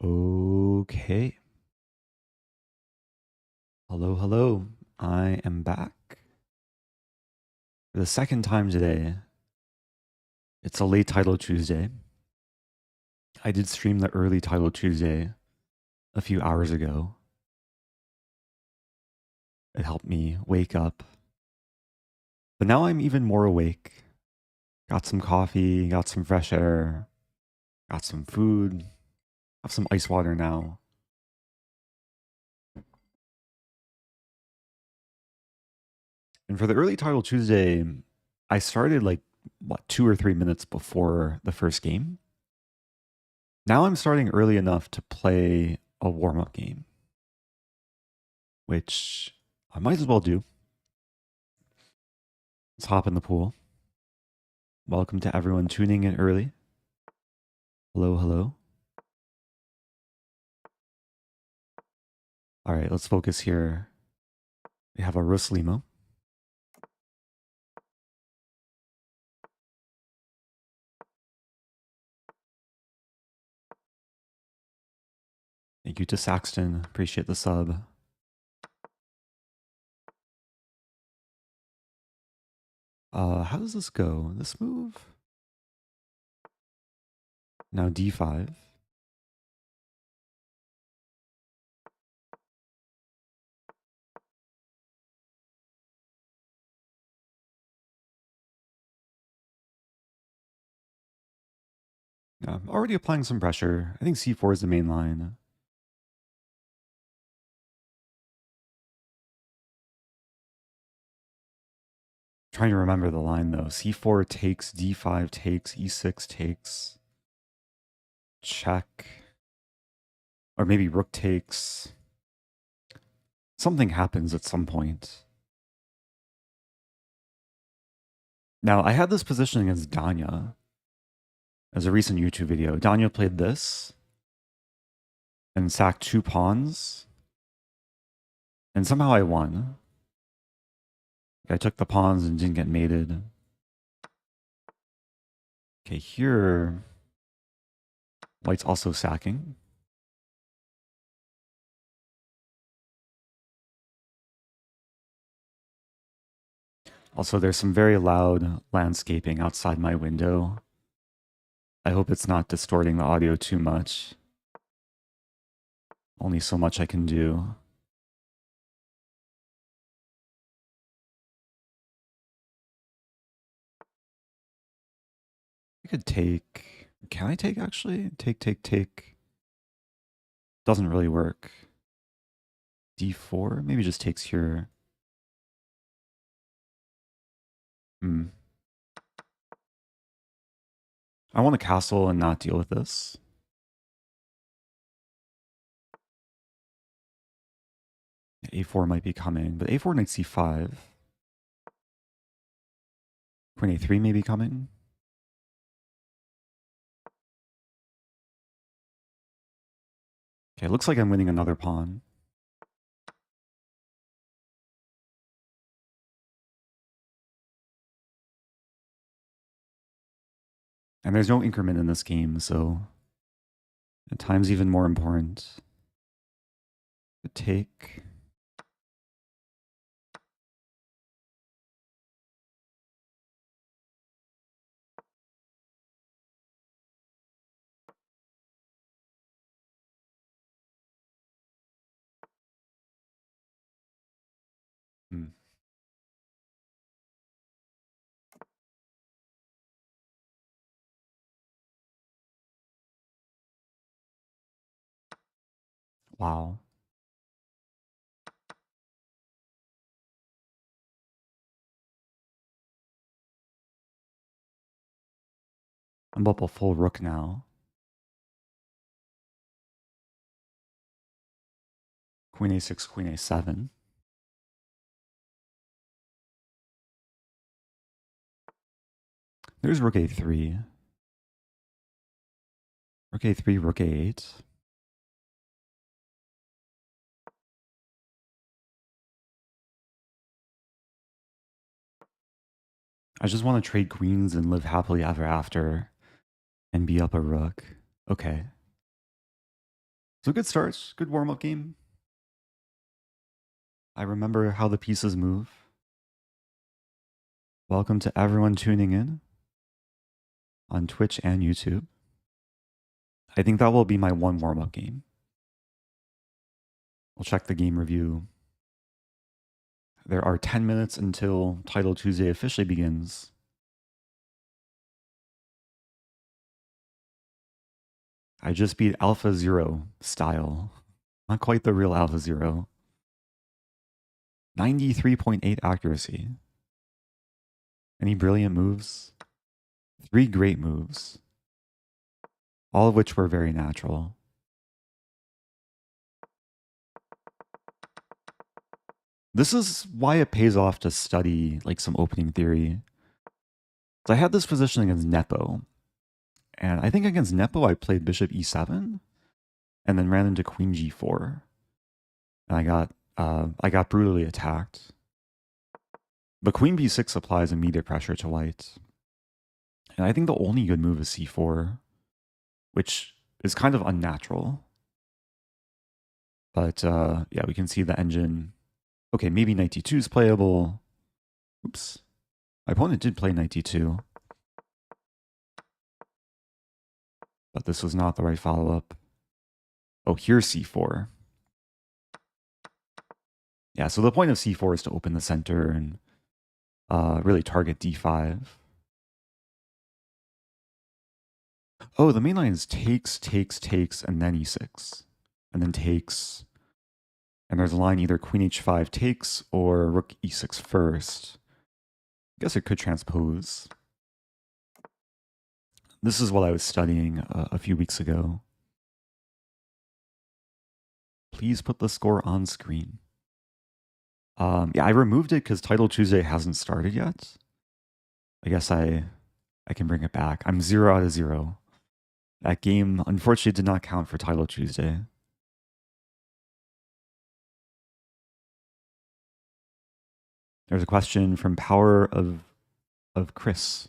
Okay. Hello, hello. I am back for the second time today. It's a late title Tuesday. I did stream the early title Tuesday a few hours ago. It helped me wake up. But now I'm even more awake. Got some coffee, got some fresh air, got some food, have some ice water now. And for the early title Tuesday, I started like, 2 or 3 minutes before the first game. Now I'm starting early enough to play a warm-up game, which I might as well do. Let's hop in the pool. Welcome to everyone tuning in early. Hello, hello. All right, let's focus here. We have a Ruslimo. Thank you to Saxton. Appreciate the sub. How does this go? This move? Now D5. Yeah, I'm already applying some pressure. I think C4 is the main line. Trying to remember the line though. C4 takes, D5 takes, E6 takes. Check. Or maybe rook takes. Something happens at some point. Now, I had this position against Danya as a recent YouTube video. Danya played this and sacked 2 pawns. And somehow I won. I took the pawns and didn't get mated. Okay, here, white's also sacking. Also, there's some very loud landscaping outside my window. I hope it's not distorting the audio too much. Only so much I can do. I could take... Can I take, actually? Take. Doesn't really work. D4? Maybe just takes here. I want to castle and not deal with this. A4 might be coming, but A4 knight C5. Queen A3 may be coming. Okay, looks like I'm winning another pawn. And there's no increment in this game, so time's even more important. The take. Wow. I'm up a full rook now. Queen A6, Queen A7. There's rook A3. Rook A3, rook A8. I just want to trade queens and live happily ever after and be up a rook. Okay. So good start, good warm-up game. I remember how the pieces move. Welcome to everyone tuning in on Twitch and YouTube. I think that will be my one warm-up game. We'll check the game review. There are 10 minutes until Title Tuesday officially begins. I just beat Alpha Zero style. Not quite the real Alpha Zero. 93.8 accuracy. Any brilliant moves? 3 great moves. All of which were very natural. This is why it pays off to study like some opening theory. So I had this position against Nepo. And I think against Nepo I played Bishop E7 and then ran into Queen G4. And I got brutally attacked. But Queen B6 applies immediate pressure to white. And I think the only good move is C4, which is kind of unnatural. But yeah, we can see the engine. Okay, maybe knight d2 is playable. Oops. My opponent did play knight d2. But this was not the right follow-up. Oh, here's c4. Yeah, so the point of c4 is to open the center and really target d5. Oh, the main line is takes, and then e6. And then takes. And there's a line either queen h5 takes or rook e6 first. I guess it could transpose. This is what I was studying a few weeks ago. Please put the score on screen. Yeah, I removed it because Title Tuesday hasn't started yet. I guess I can bring it back. I'm 0 out of 0. That game, unfortunately, did not count for Title Tuesday. There's a question from Power of Chris.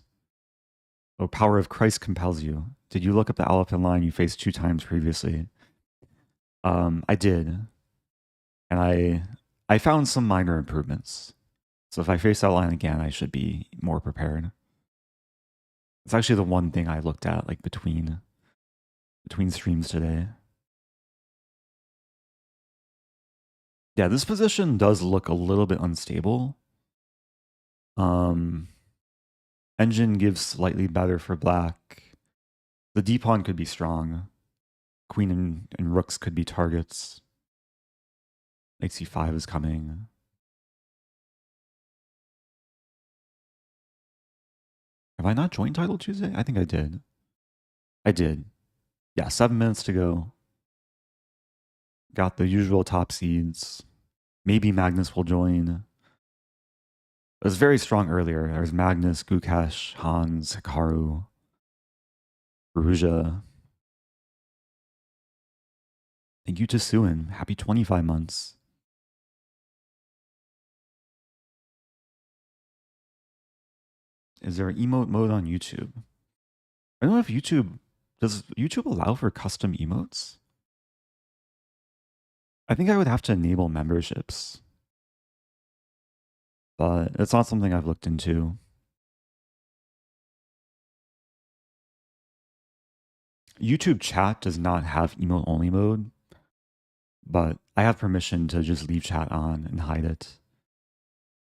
Oh, Power of Christ compels you. Did you look up the elephant line you faced 2 times previously? I did. And I found some minor improvements. So if I face that line again, I should be more prepared. It's actually the one thing I looked at like between streams today. Yeah, this position does look a little bit unstable. Engine gives slightly better for black. The d pawn could be strong. Queen and rooks could be targets. Knight c5 is coming. Have I not joined Title Tuesday? I think I did. I did. Yeah, 7 minutes to go. Got the usual top seeds. Maybe Magnus will join. It was very strong earlier. There's Magnus, Gukesh, Hans, Hikaru, Perugia. Thank you to Suin. Happy 25 months. Is there emote mode on YouTube? I don't know if does YouTube allow for custom emotes? I think I would have to enable memberships. But it's not something I've looked into. YouTube chat does not have emote only mode, but I have permission to just leave chat on and hide it.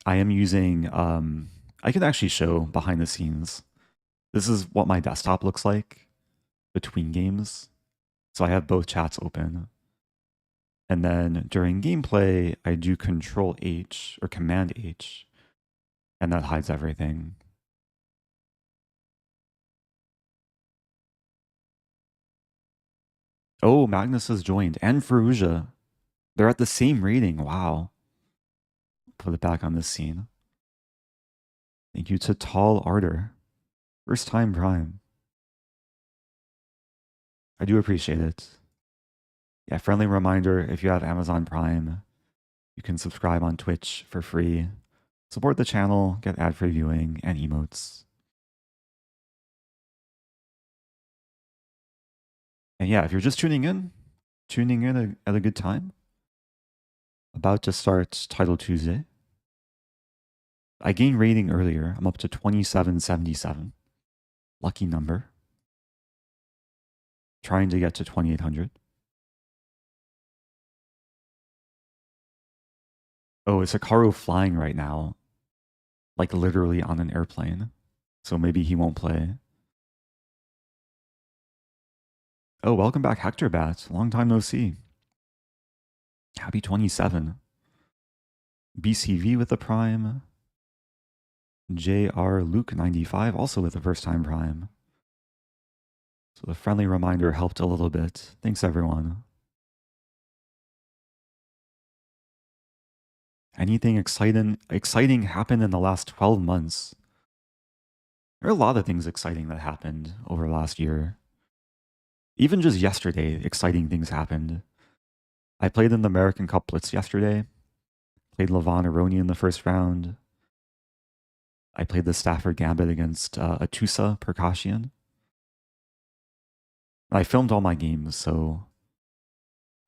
I am using, I can actually show behind the scenes. This is what my desktop looks like between games. So I have both chats open. And then during gameplay, I do Control H or Command H, and that hides everything. Oh, Magnus has joined, and Faruja. They're at the same rating. Wow. Put it back on this scene. Thank you to Tall Ardor. First time Prime. I do appreciate it. Yeah, friendly reminder, if you have Amazon Prime, you can subscribe on Twitch for free. Support the channel, get ad-free viewing, and emotes. And yeah, if you're just tuning in, tuning in at a good time. About to start Title Tuesday. I gained rating earlier. I'm up to 2777. Lucky number. Trying to get to 2800. Oh, is Hikaru flying right now? Like literally on an airplane. So maybe he won't play. Oh, welcome back, Hector Bat. Long time no see. Happy 27. BCV with the Prime. JR Luke 95, also with the first time Prime. So the friendly reminder helped a little bit. Thanks, everyone. Anything exciting happened in the last 12 months? There are a lot of things exciting that happened over last year. Even just yesterday, exciting things happened. I played in the American Cup Blitz yesterday. Played Levon Aroni in the first round. I played the Stafford Gambit against Atusa Perkashian. I filmed all my games, so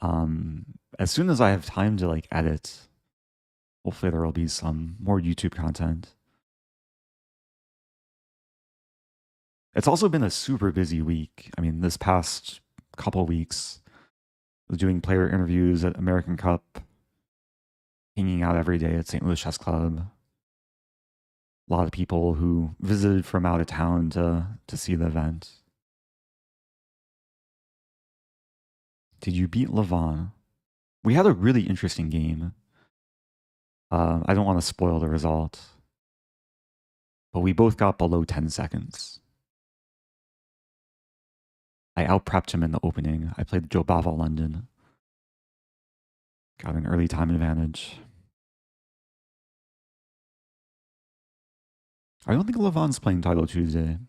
as soon as I have time to like edit, hopefully there will be some more YouTube content. It's also been a super busy week. I mean, this past couple weeks, I was doing player interviews at American Cup, hanging out every day at St. Louis Chess Club. A lot of people who visited from out of town to see the event. Did you beat Levon? We had a really interesting game. I don't want to spoil the result, but we both got below 10 seconds. I out-prepped him in the opening. I played Joe Bava London. Got an early time advantage. I don't think Levon's playing Title Tuesday.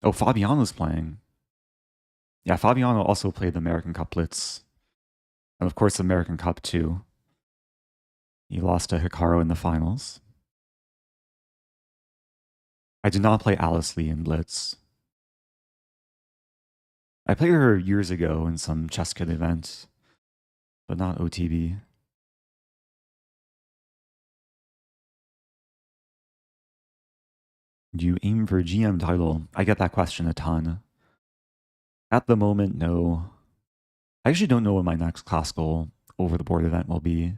Oh, Fabiano's playing. Yeah, Fabiano also played the American Cup Blitz. And of course, the American Cup too. He lost to Hikaru in the finals. I did not play Alice Lee in Blitz. I played her years ago in some Chess Kid event, but not OTB. Do you aim for GM title? I get that question a ton. At the moment, no. I actually don't know what my next classical over the board event will be.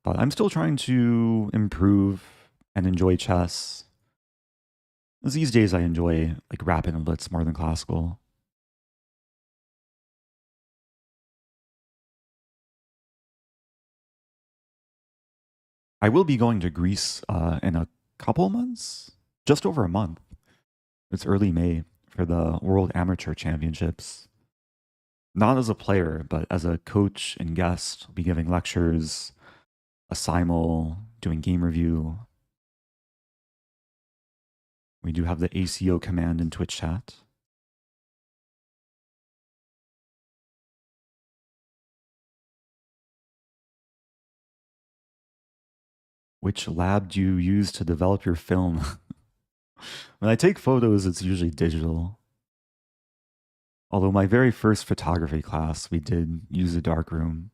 But I'm still trying to improve and enjoy chess. These days I enjoy like rapid and blitz more than classical. I will be going to Greece in a couple months, just over a month. It's early May for the World Amateur Championships. Not as a player, but as a coach and guest. I'll be giving lectures, a simul, doing game review. We do have the ACO command in Twitch chat. Which lab do you use to develop your film? When I take photos, it's usually digital. Although my very first photography class, we did use a darkroom.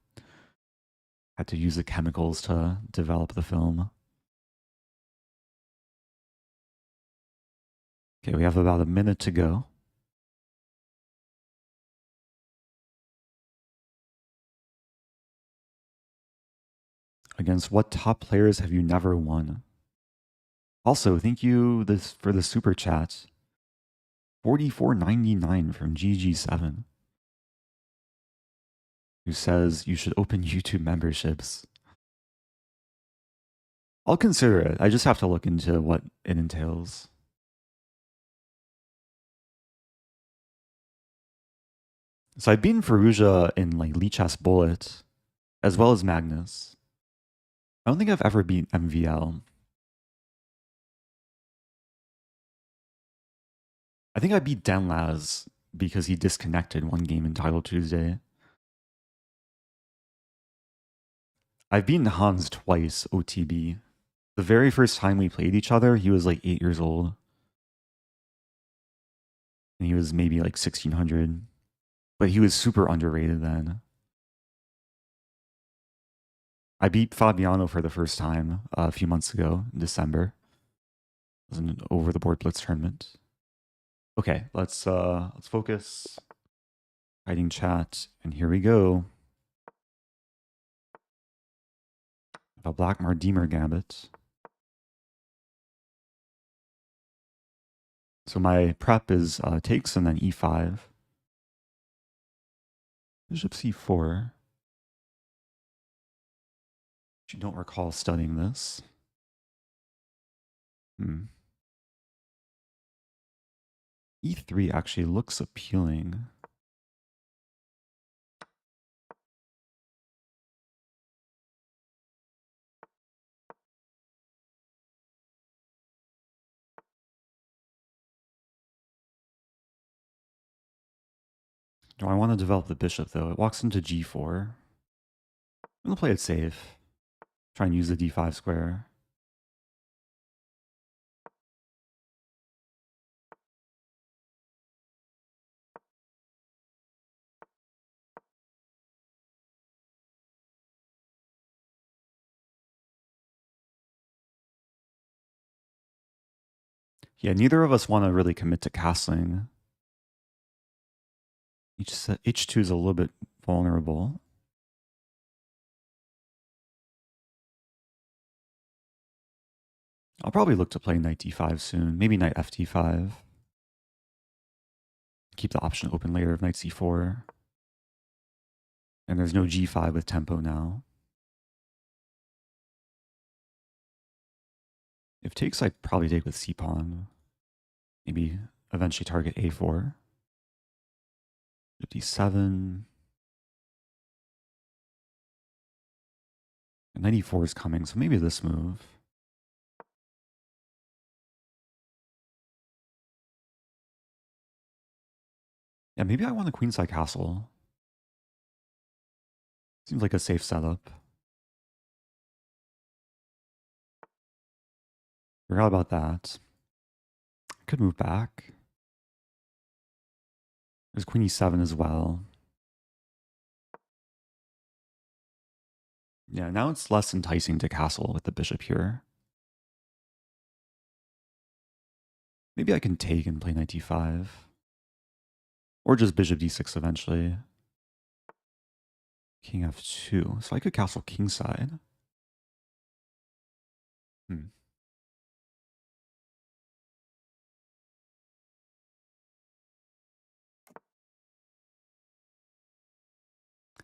Had to use the chemicals to develop the film. Okay, we have about a minute to go. Against what top players have you never won? Also, thank you for the super chat. 44.99 from GG7, who says you should open YouTube memberships. I'll consider it. I just have to look into what it entails. So I've beaten Faruja in like Lichess Bullet, as well as Magnus. I don't think I've ever beat MVL. I think I beat Denlaz because he disconnected one game in Title Tuesday. I've beaten Hans twice, OTB. The very first time we played each other, he was like 8 years old. And he was maybe like 1600, but he was super underrated then. I beat Fabiano for the first time a few months ago in December. It was an over the board blitz tournament. Okay, let's focus. Hiding chat, and here we go. A black Mardimer Gambit. So my prep is takes and then e5. Bishop c4. You don't recall studying this. E3 actually looks appealing. No, I want to develop the bishop though. It walks into g4. I'm gonna play it safe. Try and use the d5 square. Yeah, neither of us want to really commit to castling. H2 is a little bit vulnerable. I'll probably look to play knight d5 soon. Maybe knight ft5. Keep the option open later of knight c4. And there's no g5 with tempo now. If takes, I'd probably take with c-pawn. Maybe eventually target a4. 57. And 94 is coming, so maybe this move. Yeah, maybe I want a queenside castle. Seems like a safe setup. Forgot about that. I could move back. There's queen e7 as well. Yeah, now it's less enticing to castle with the bishop here. Maybe I can take and play knight d5. Or just bishop d6 eventually. King f2. So I could castle kingside.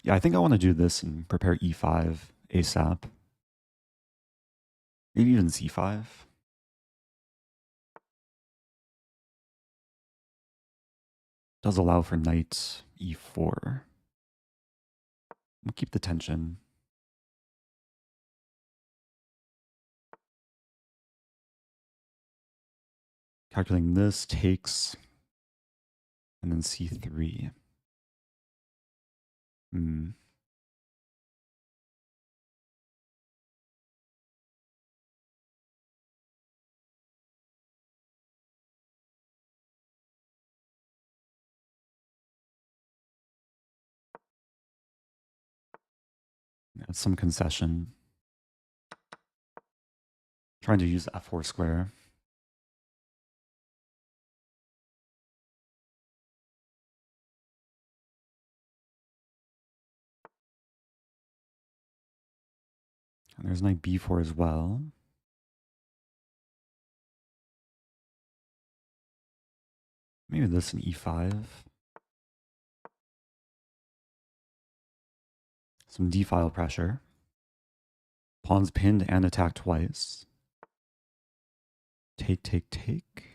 Yeah, I think I want to do this and prepare e5 ASAP. Maybe even c5. Does allow for knight e4. We'll keep the tension. Calculating this takes, and then c3. Yeah, some concession. Trying to use f4 square. And there's knight b4 as well. Maybe this and e5. Some d-file pressure. Pawns pinned and attacked twice. Take, take, take.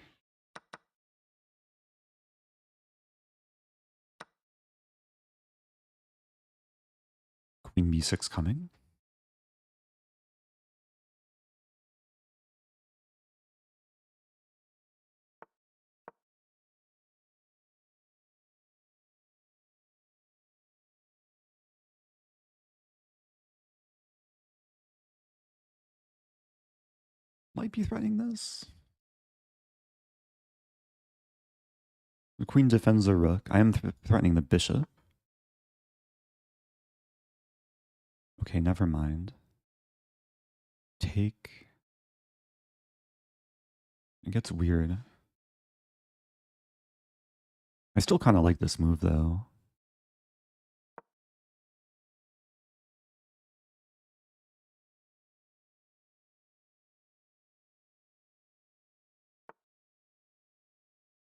Queen b6 coming. Might be threatening this. The queen defends the rook. I am threatening the bishop. Okay, never mind. Take. It gets weird. I still kind of like this move, though.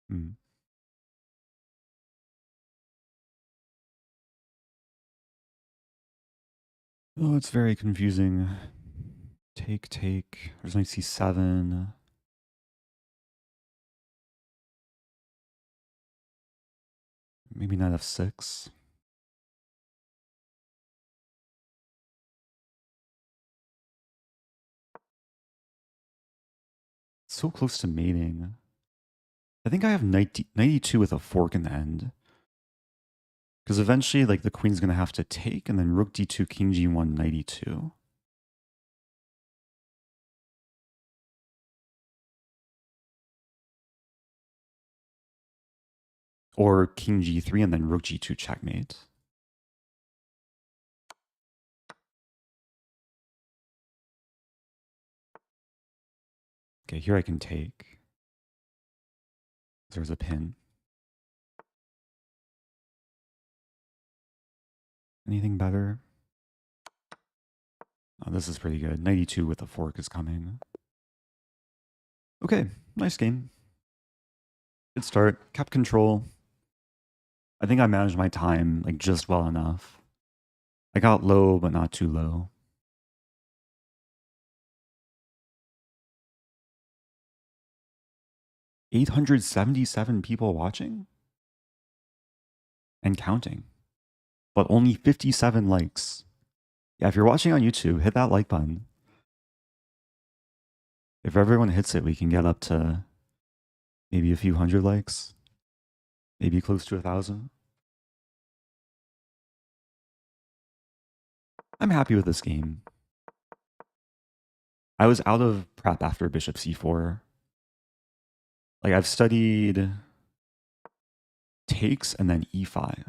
Hmm. Oh, it's very confusing. Take, take. There's knight c7. Maybe knight f6. So close to mating. I think I have knight e2 with a fork in the end. Because eventually, like, the queen's going to have to take, and then rook d2, king g1, knight e2. Or king g3, and then rook g2 checkmate. Okay, here I can take. There's a pin. Anything better? Oh, this is pretty good. Knight e2 with a fork is coming. Okay, nice game. Good start. Kept control. I think I managed my time like just well enough. I got low, but not too low. $877 people watching and counting, but only 57 likes. Yeah, if you're watching on YouTube, hit that like button. If everyone hits it, we can get up to maybe a few hundred likes, maybe close to 1,000. I'm happy with this game. I was out of prep after bishop c4. Like, I've studied takes and then e5.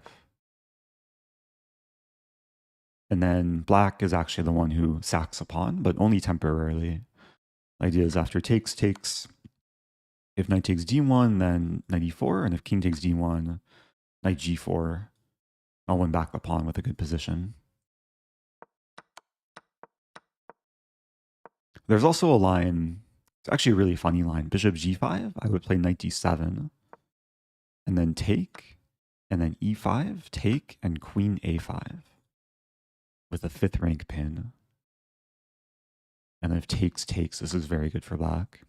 And then black is actually the one who sacks a pawn, but only temporarily. The idea is after takes, takes. If knight takes d1, then knight e4, and if king takes d1, knight g4. I'll win back the pawn with a good position. There's also a line, it's actually a really funny line. Bishop g5, I would play knight d7, and then take, and then e5, take, and queen a5 with a 5th rank pin. And then if takes, takes, this is very good for black.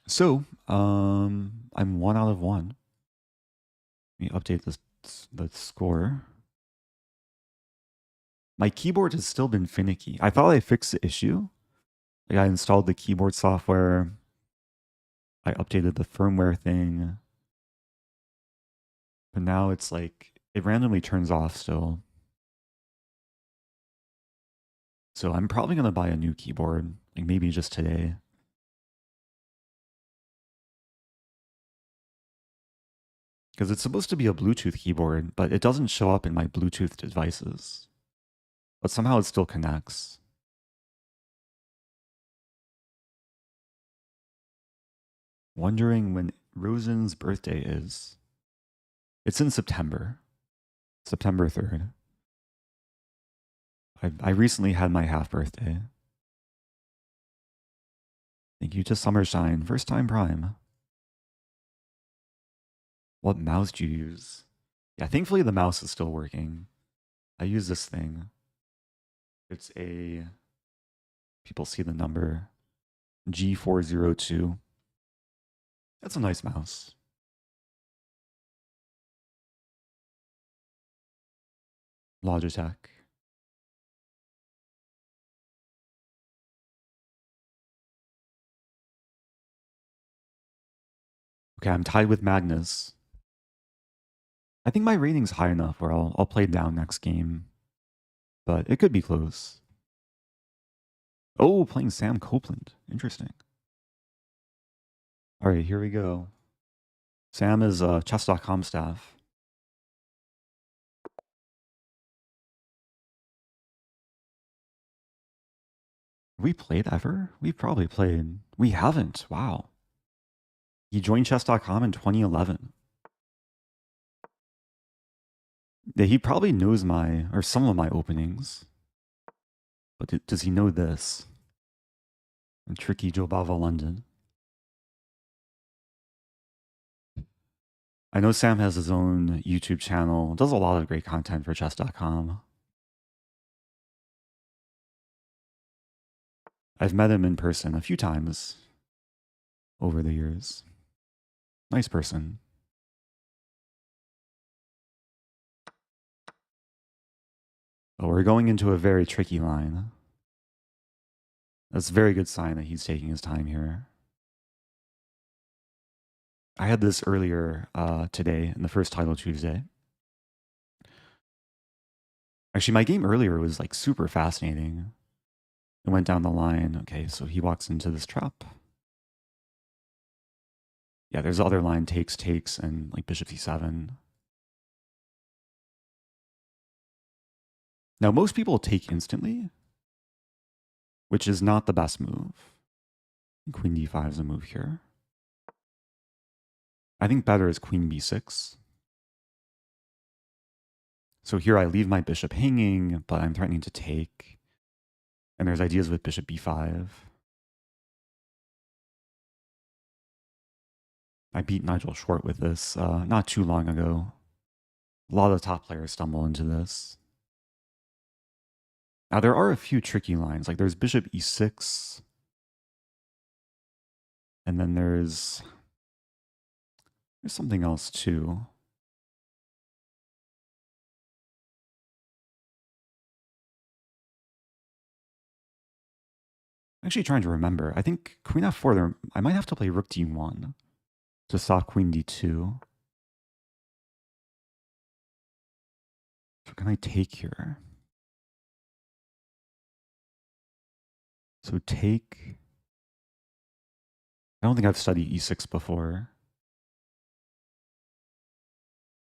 So, I'm 1 out of 1. Let me update the score. My keyboard has still been finicky. I thought I fixed the issue. Like, I installed the keyboard software. I updated the firmware thing. But now it's like, it randomly turns off still. So I'm probably going to buy a new keyboard, like maybe just today. Because it's supposed to be a Bluetooth keyboard, but it doesn't show up in my Bluetooth devices. But somehow it still connects. Wondering when Rosen's birthday is. It's in September. September 3rd. I recently had my half birthday. Thank you to Summershine. First time Prime. What mouse do you use? Yeah, thankfully the mouse is still working. I use this thing. It's a... People see the number. G402. That's a nice mouse. Logitech. Okay, I'm tied with Magnus. I think my rating's high enough where I'll play down next game. But it could be close. Oh, playing Sam Copeland. Interesting. All right, here we go. Sam is chess.com staff. Have we played ever? We've probably played. We haven't. Wow. He joined chess.com in 2011. Yeah, he probably knows or some of my openings. But does he know this? Tricky Joe Bava London. I know Sam has his own YouTube channel, does a lot of great content for chess.com. I've met him in person a few times over the years. Nice person. But we're going into a very tricky line. That's a very good sign that he's taking his time here. I had this earlier today in the first Title Tuesday. Actually, my game earlier was like super fascinating. It went down the line. Okay, so he walks into this trap. Yeah, there's the other line, takes, and like bishop c7. Now, most people take instantly, which is not the best move. Queen d5 is a move here. I think better is queen b6. So here I leave my bishop hanging, but I'm threatening to take. And there's ideas with bishop b5. I beat Nigel Short with this not too long ago. A lot of top players stumble into this. Now, there are a few tricky lines. Like there's bishop e6. And then there's something else too. I'm actually trying to remember. I think queen f4, I might have to play rook d1 to stop queen d2. So can I take here? So take. I don't think I've studied e6 before.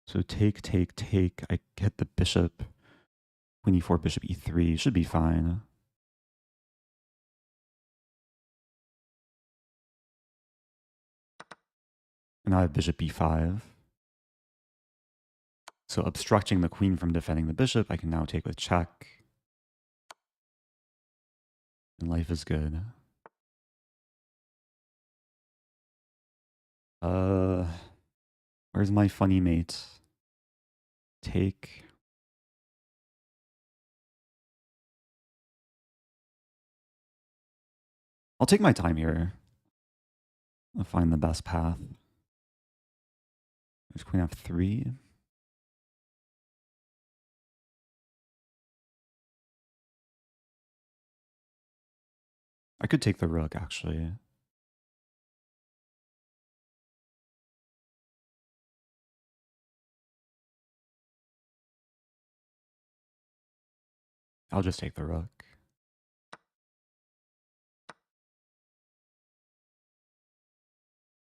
So take. I get the bishop. Queen e4, bishop e3. Should be fine. And now I have bishop b5. So obstructing the queen from defending the bishop, I can now take with check. And life is good. Where's my funny mate? Take. I'll take my time here. I'll find the best path. There's queen f3. I could take the rook, actually. I'll just take the rook.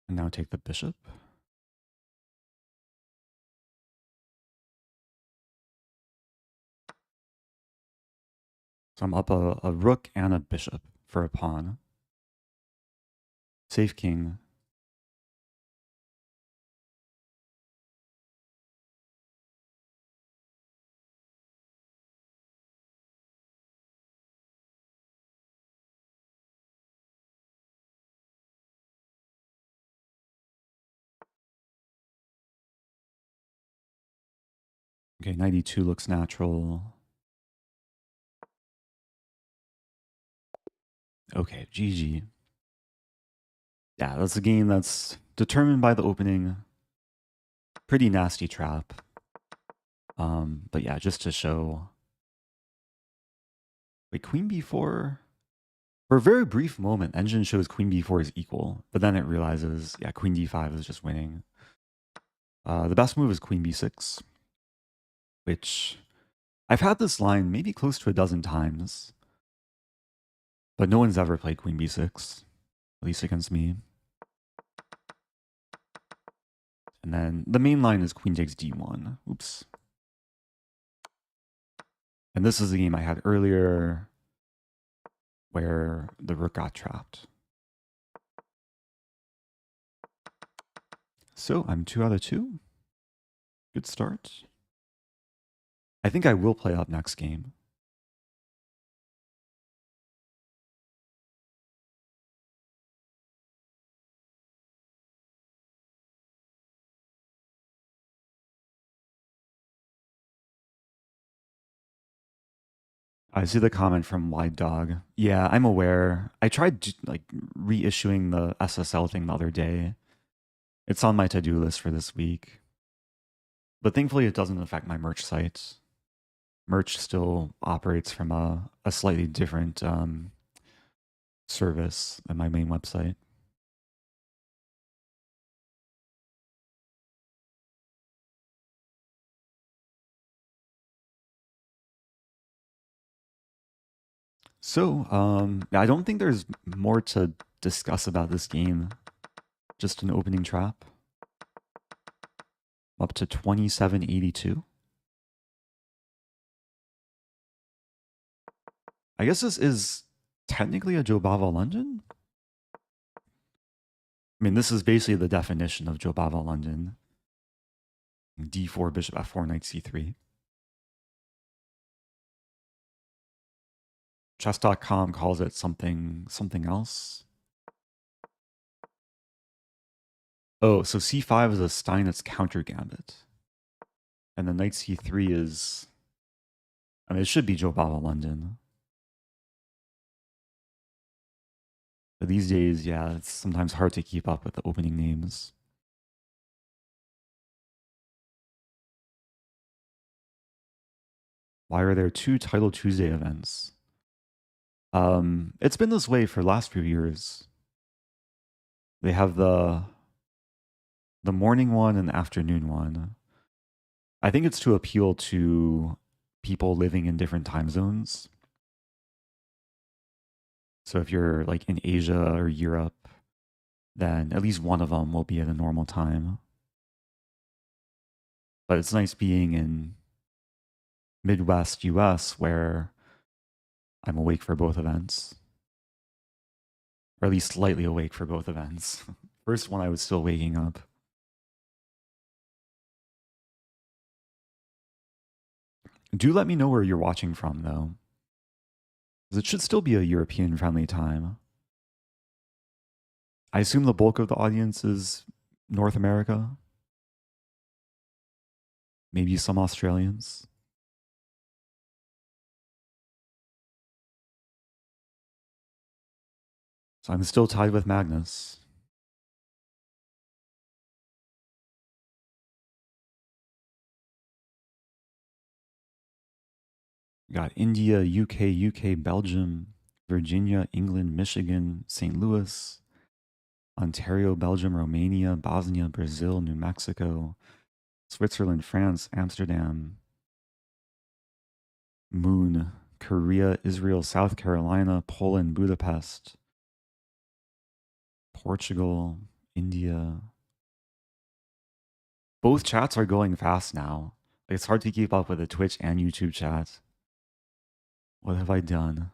And now take the bishop. So I'm up a rook and a bishop for a pawn. Safe king. Okay, knight e2 looks natural. Okay, GG. Yeah, that's a game that's determined by the opening. Pretty nasty trap. But yeah, just to show. Wait, queen b4? For a very brief moment, engine shows queen b4 is equal, but then it realizes, yeah, queen d5 is just winning. The best move is queen b6, which I've had this line maybe close to a dozen times. But no one's ever played queen b6, at least against me. And then the main line is queen takes d1. Oops. And this is the game I had earlier where the rook got trapped. So I'm 2 out of 2. Good start. I think I will play up next game. I see the comment from Wide Dog. Yeah, I'm aware. I tried like reissuing the SSL thing the other day. It's on my to-do list for this week. But thankfully it doesn't affect my merch site. Merch still operates from a slightly different service than my main website. So, I don't think there's more to discuss about this game. Just an opening trap. Up to 2782. I guess this is technically a Jobava London. I mean, this is basically the definition of Jobava London. D4, bishop f4, knight c3. Chess.com calls it something else. Oh, so c5 is a Steinitz counter gambit. And the knight c3 is... I mean, it should be Jobava London. But these days, yeah, it's sometimes hard to keep up with the opening names. Why are there 2 Title Tuesday events? It's been this way for the last few years. They have the morning one and the afternoon one. I think it's to appeal to people living in different time zones. So if you're like in Asia or Europe, then at least one of them will be at a normal time. But it's nice being in Midwest US where I'm awake for both events. Or at least slightly awake for both events. First one I was still waking up. Do let me know where you're watching from though. Because it should still be a European friendly time. I assume the bulk of the audience is North America. Maybe some Australians. So I'm still tied with Magnus. Got India, UK, Belgium, Virginia, England, Michigan, St. Louis, Ontario, Belgium, Romania, Bosnia, Brazil, New Mexico, Switzerland, France, Amsterdam, Moon, Korea, Israel, South Carolina, Poland, Budapest, Portugal, India. Both chats are going fast now. It's hard to keep up with the Twitch and YouTube chat. What have I done?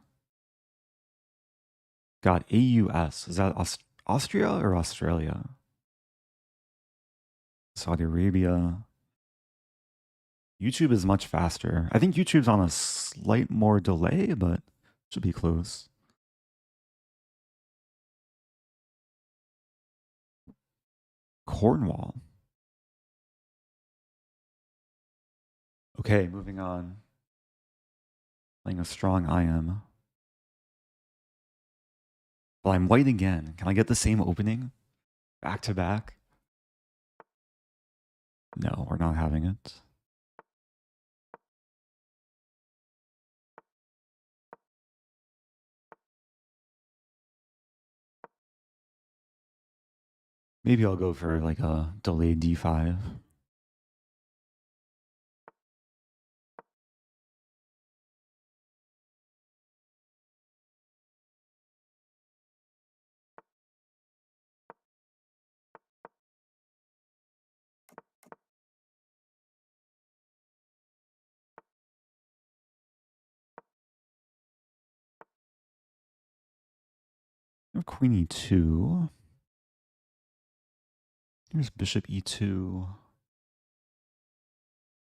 Got AUS. Is that Austria or Australia? Saudi Arabia. YouTube is much faster. I think YouTube's on a slight more delay, but should be close. Cornwall. Okay, moving on. Playing a strong IM. Well, I'm white again. Can I get the same opening? Back to back? No, we're not having it. Maybe I'll go for like a delayed D5. Queen e2. Here's bishop e2.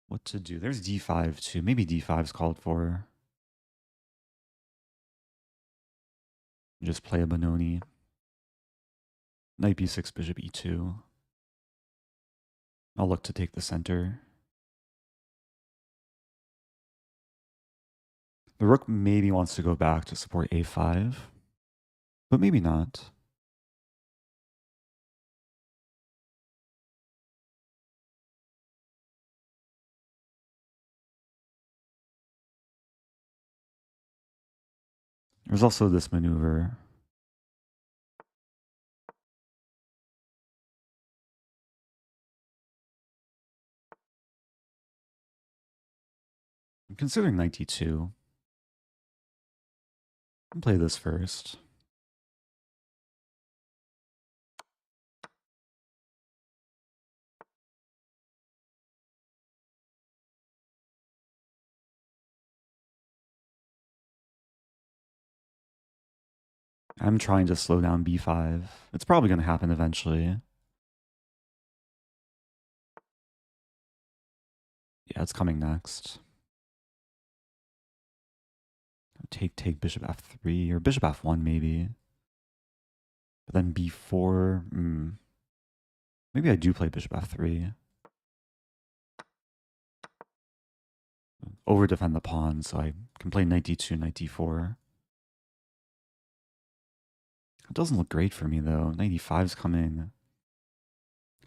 What to do? There's d5 too. Maybe d5 is called for. Just play a Benoni. Knight b6, bishop e2. I'll look to take the center. The rook maybe wants to go back to support a5, but maybe not. There's also this maneuver. I'm considering knight d2. I'll play this first. I'm trying to slow down b5. It's probably going to happen eventually. Yeah, it's coming next. Take bishop f3 or bishop f1 maybe. But then b4. Maybe I do play bishop f3. Over defend the pawn, so I can play knight d2, knight d4. It doesn't look great for me though. Knight e5's coming.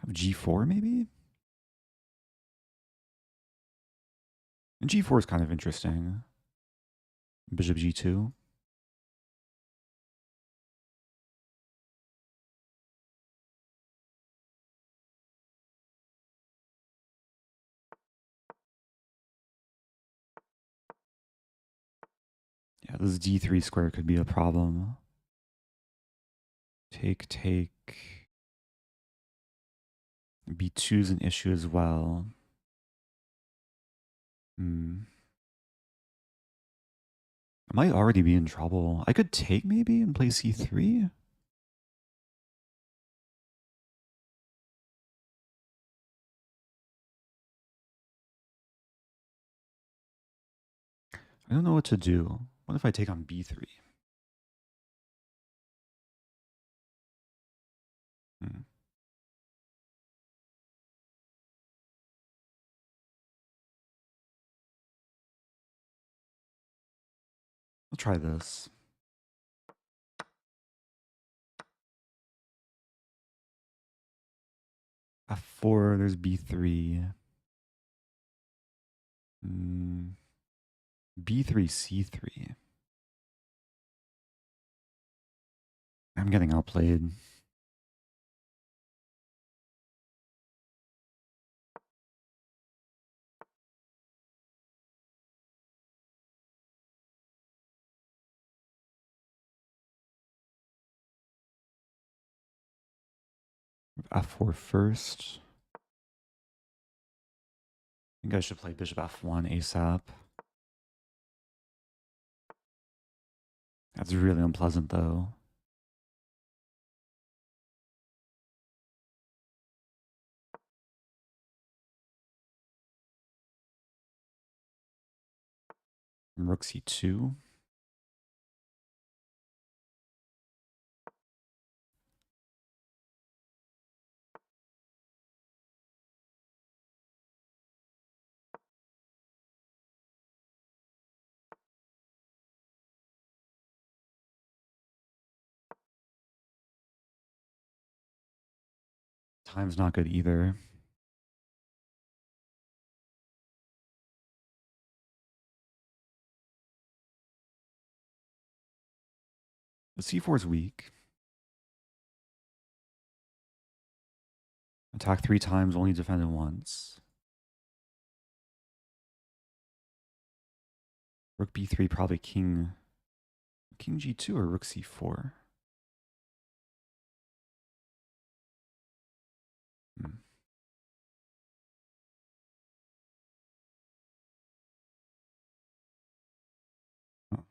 Have g4 maybe? And g4 is kind of interesting. Bishop g2. Yeah, this d3 square could be a problem. Take. b2 is an issue as well. I might already be in trouble. I could take maybe and play c3. I don't know what to do. What if I take on b3? I'll try this. f4, there's b3. b3, c3. I'm getting outplayed. f4 first. I think I should play bishop f1 ASAP. That's really unpleasant though. Rook c2. Time's not good either. The c4 is weak. Attack 3 times, only defended once. Rook b3, probably king g2 or rook c4. Oh.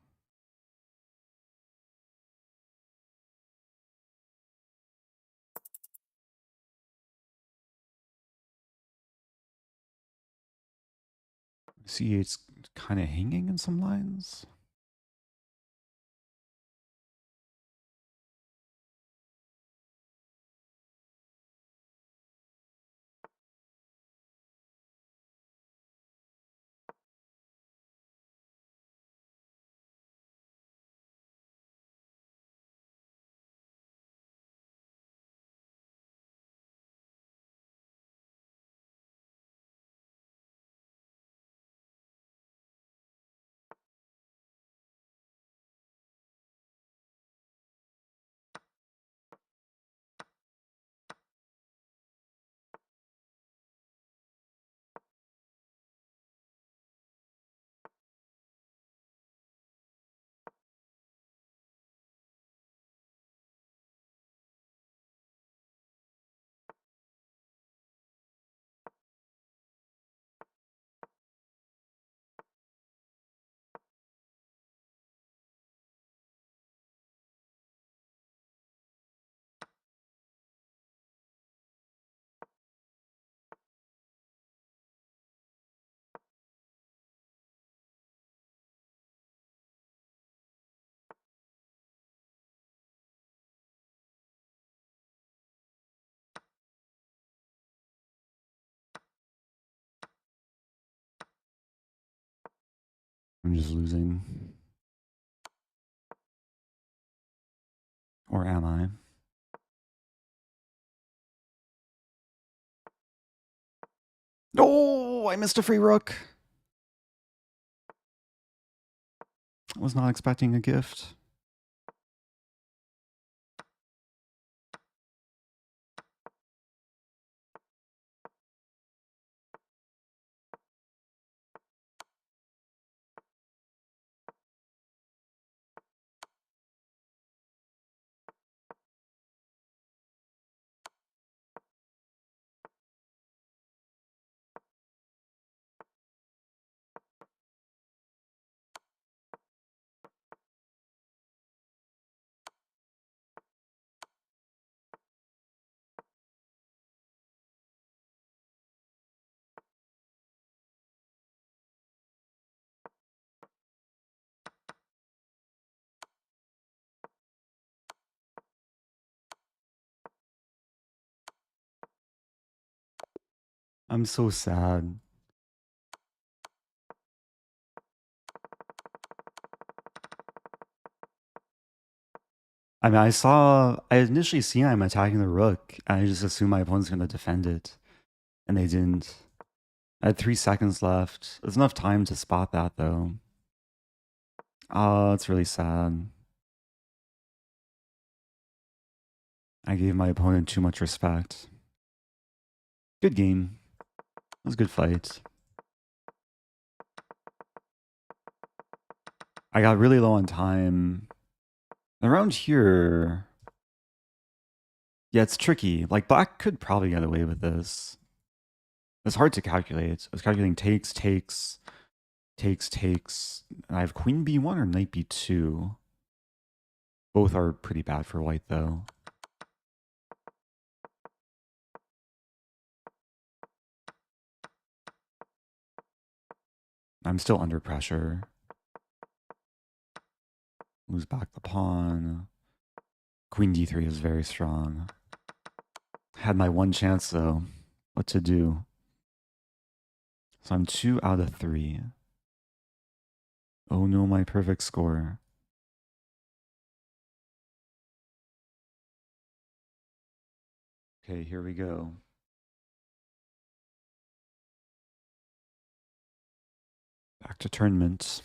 C8's kind of hanging in some lines. I'm just losing. Or am I? Oh, I missed a free rook. I was not expecting a gift. I'm so sad. I mean, I initially seen I'm attacking the rook, and I just assumed my opponent's going to defend it, and they didn't. I had 3 seconds left. There's enough time to spot that, though. Oh, it's really sad. I gave my opponent too much respect. Good game. It was a good fight. I got really low on time. Around here... Yeah, it's tricky. Like, black could probably get away with this. It's hard to calculate. I was calculating takes, takes, takes, takes. I have queen b1 or knight b2. Both are pretty bad for white, though. I'm still under pressure. Lose back the pawn. Queen d3 is very strong. Had my one chance, though. What to do? So I'm 2 out of 3. Oh no, my perfect score. Okay, here we go. Back to tournament.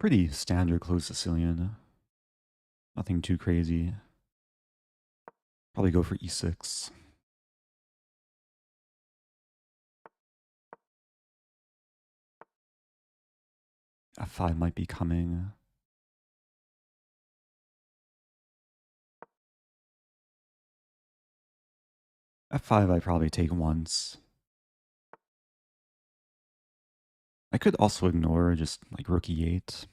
Pretty standard closed Sicilian. Nothing too crazy. Probably go for e6. F5 might be coming. F5 I probably take once. I could also ignore just like rook e8.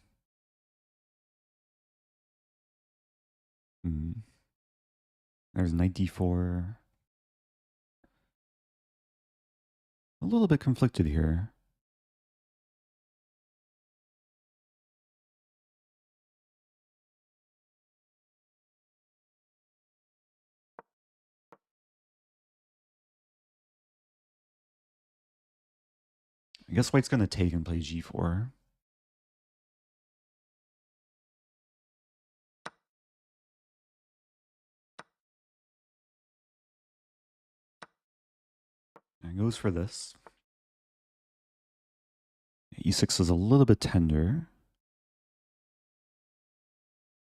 There's knight d4. A little bit conflicted here. I guess white's going to take and play g4. And goes for this. e6 is a little bit tender.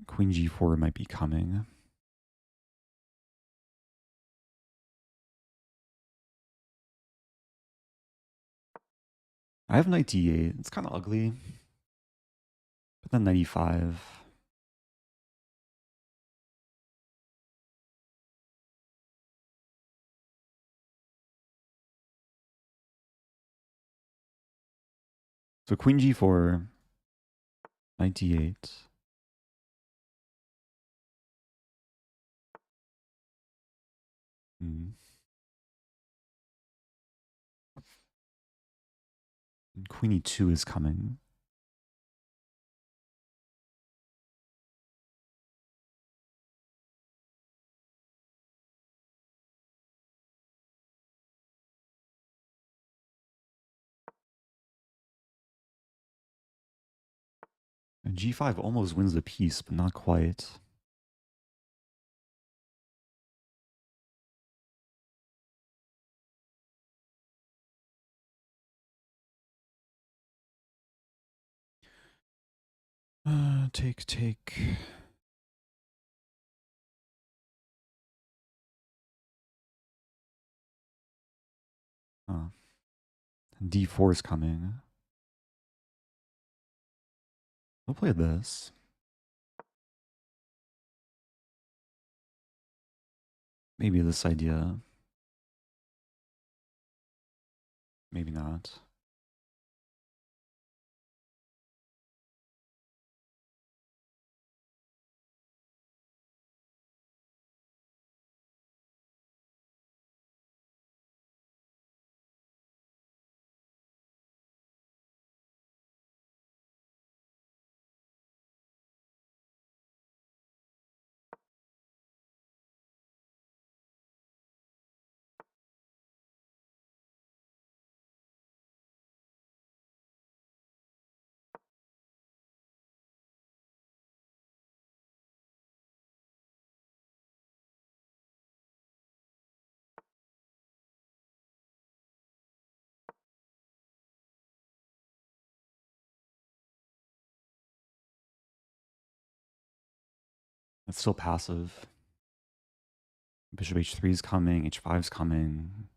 Queen g4 might be coming. I have knight d8. It's kind of ugly. But then knight e5. So queen g4, knight d8. And queen e2 is coming. And g5 almost wins the piece, but not quite. Take. D4 is coming. We'll play this. Maybe this idea. Maybe not. It's still passive. Bishop h3 is coming, h5 is coming.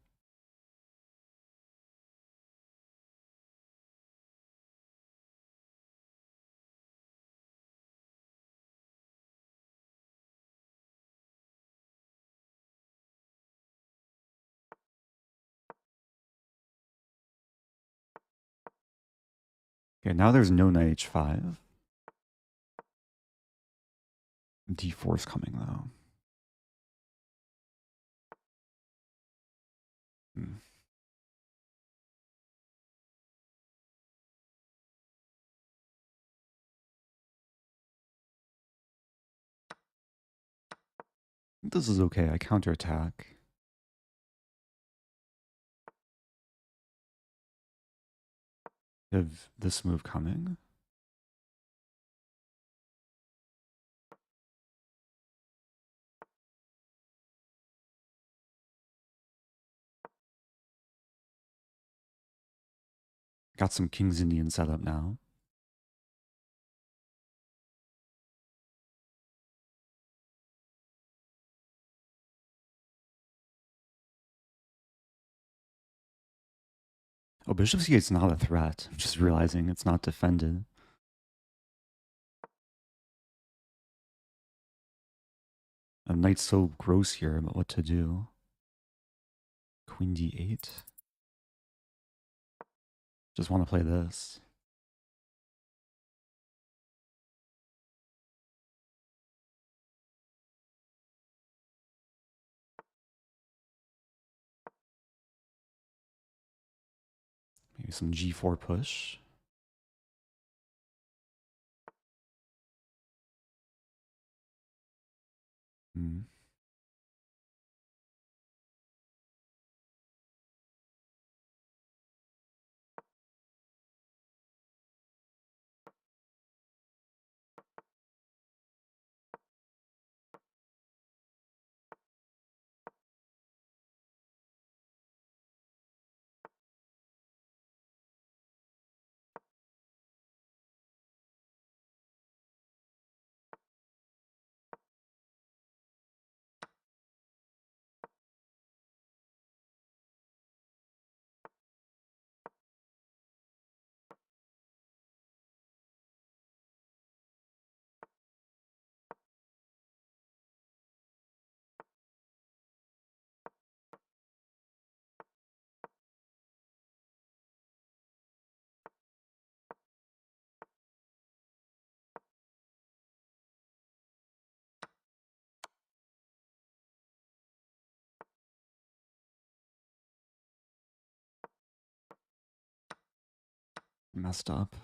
Okay, now there's no knight h5. D4 is coming though. This is okay. I counterattack. Have this move coming. Got some King's Indian setup now. Oh, bishop c8's not a threat. I'm just realizing it's not defended. A knight's so gross here, but what to do? Queen d8? Just want to play this. Maybe some g4 push. Hmm. Messed up.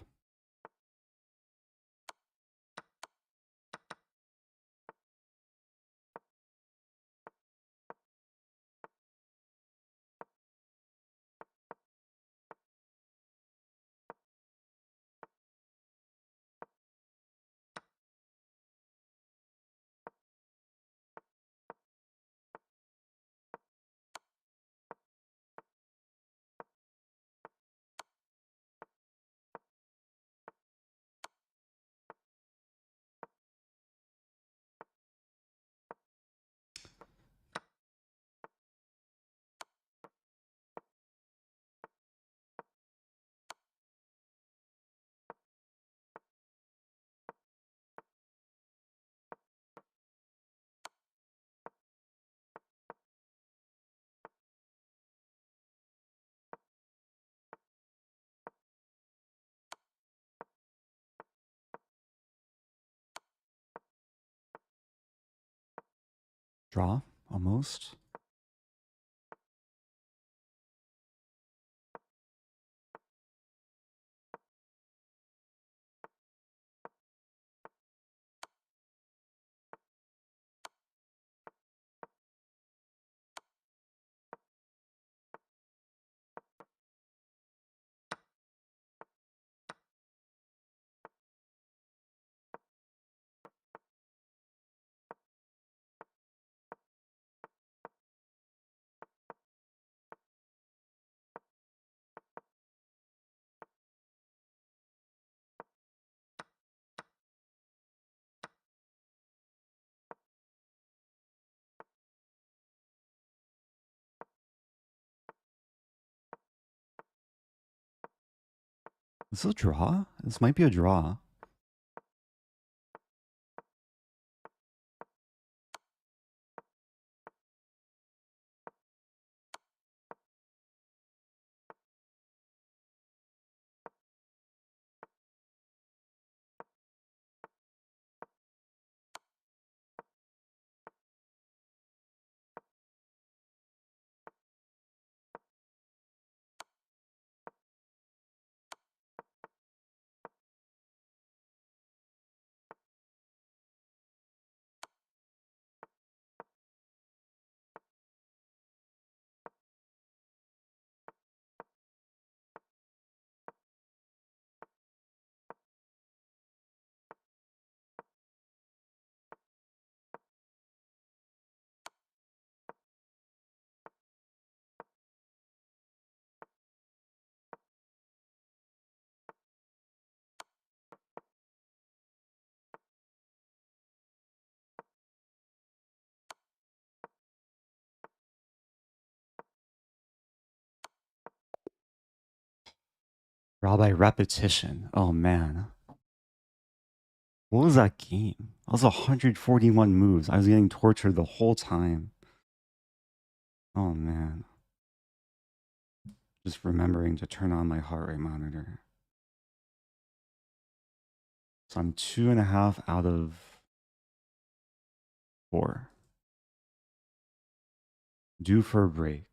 Draw, almost. This is a draw? This might be a draw. Draw by repetition. Oh man. What was that game? That was 141 moves. I was getting tortured the whole time. Oh man. Just remembering to turn on my heart rate monitor. So I'm 2.5 out of 4. Due for a break.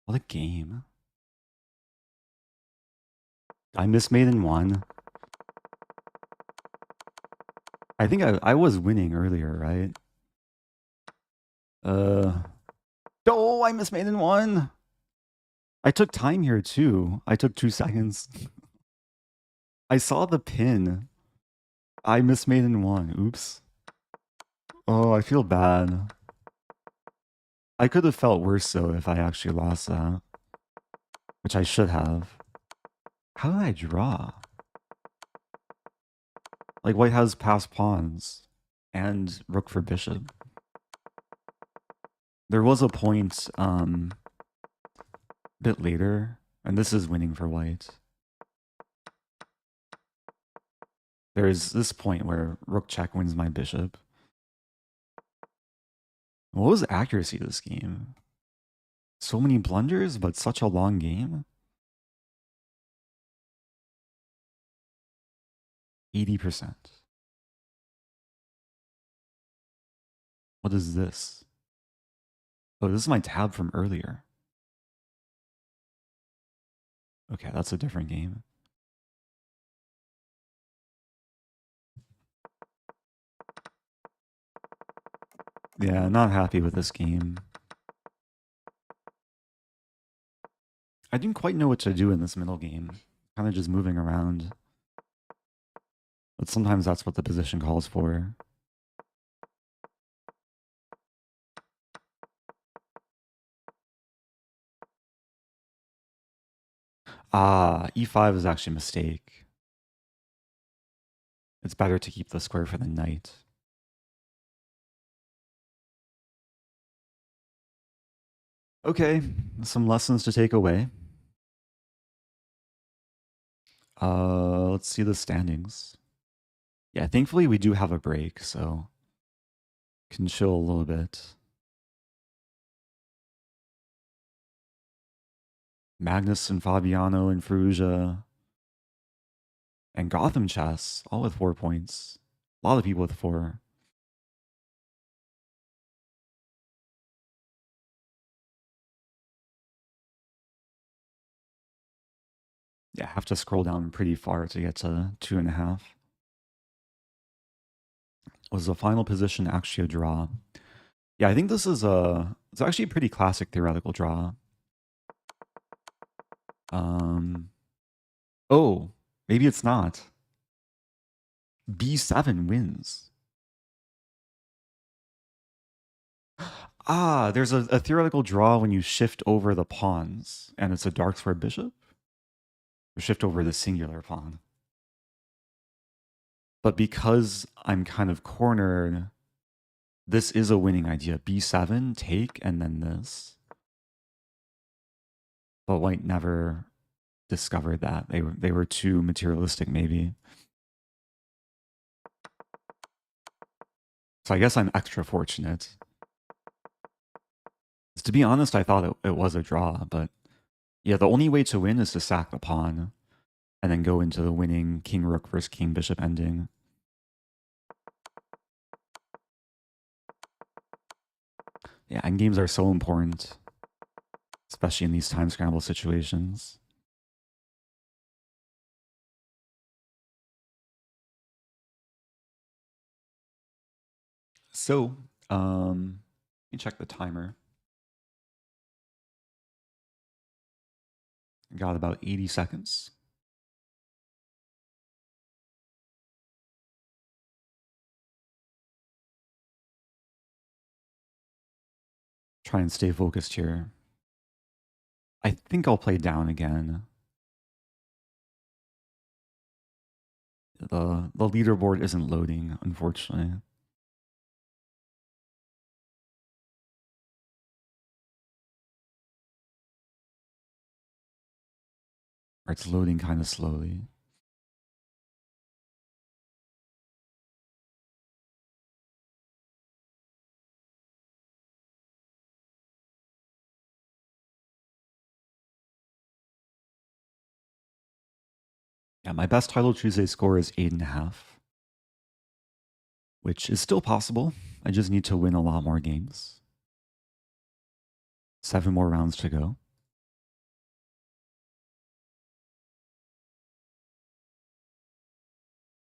What a game. I missed Maiden 1. I think I was winning earlier, right? Oh, I missed Maiden 1. I took time here too. I took 2 seconds. I saw the pin. I missed Maiden 1. Oops. Oh, I feel bad. I could have felt worse though if I actually lost that, which I should have. How did I draw? Like white has passed pawns and rook for bishop. There was a point a bit later, and this is winning for white. There is this point where rook check wins my bishop. What was the accuracy of this game? So many blunders, but such a long game? 80%. What is this? Oh, this is my tab from earlier. Okay, that's a different game. Yeah, not happy with this game. I didn't quite know what to do in this middle game. Kind of just moving around. But sometimes that's what the position calls for. Ah, e5 is actually a mistake. It's better to keep the square for the knight. Okay, some lessons to take away. Let's see the standings. Yeah, thankfully we do have a break, so can chill a little bit. Magnus and Fabiano and Ferrugia and Gotham Chess, all with 4 points. A lot of people with 4. Yeah, I have to scroll down pretty far to get to 2.5. Was the final position actually a draw? Yeah, I think this is it's actually a pretty classic theoretical draw. Oh, maybe it's not. B7 wins. Ah, there's a theoretical draw when you shift over the pawns, and it's a dark square bishop. Or shift over the singular pawn. But because I'm kind of cornered, this is a winning idea. B7, take, and then this. But white never discovered that. They were too materialistic, maybe. So I guess I'm extra fortunate. To be honest, I thought it was a draw, but yeah, the only way to win is to sack the pawn and then go into the winning king rook versus king bishop ending. Yeah, endgames are so important, especially in these time scramble situations. So, let me check the timer. Got about 80 seconds. Try and stay focused here. I think I'll play down again. The leaderboard isn't loading, unfortunately. Or it's loading kind of slowly. Yeah, my best Title Tuesday score is 8.5, which is still possible. I just need to win a lot more games. 7 more rounds to go.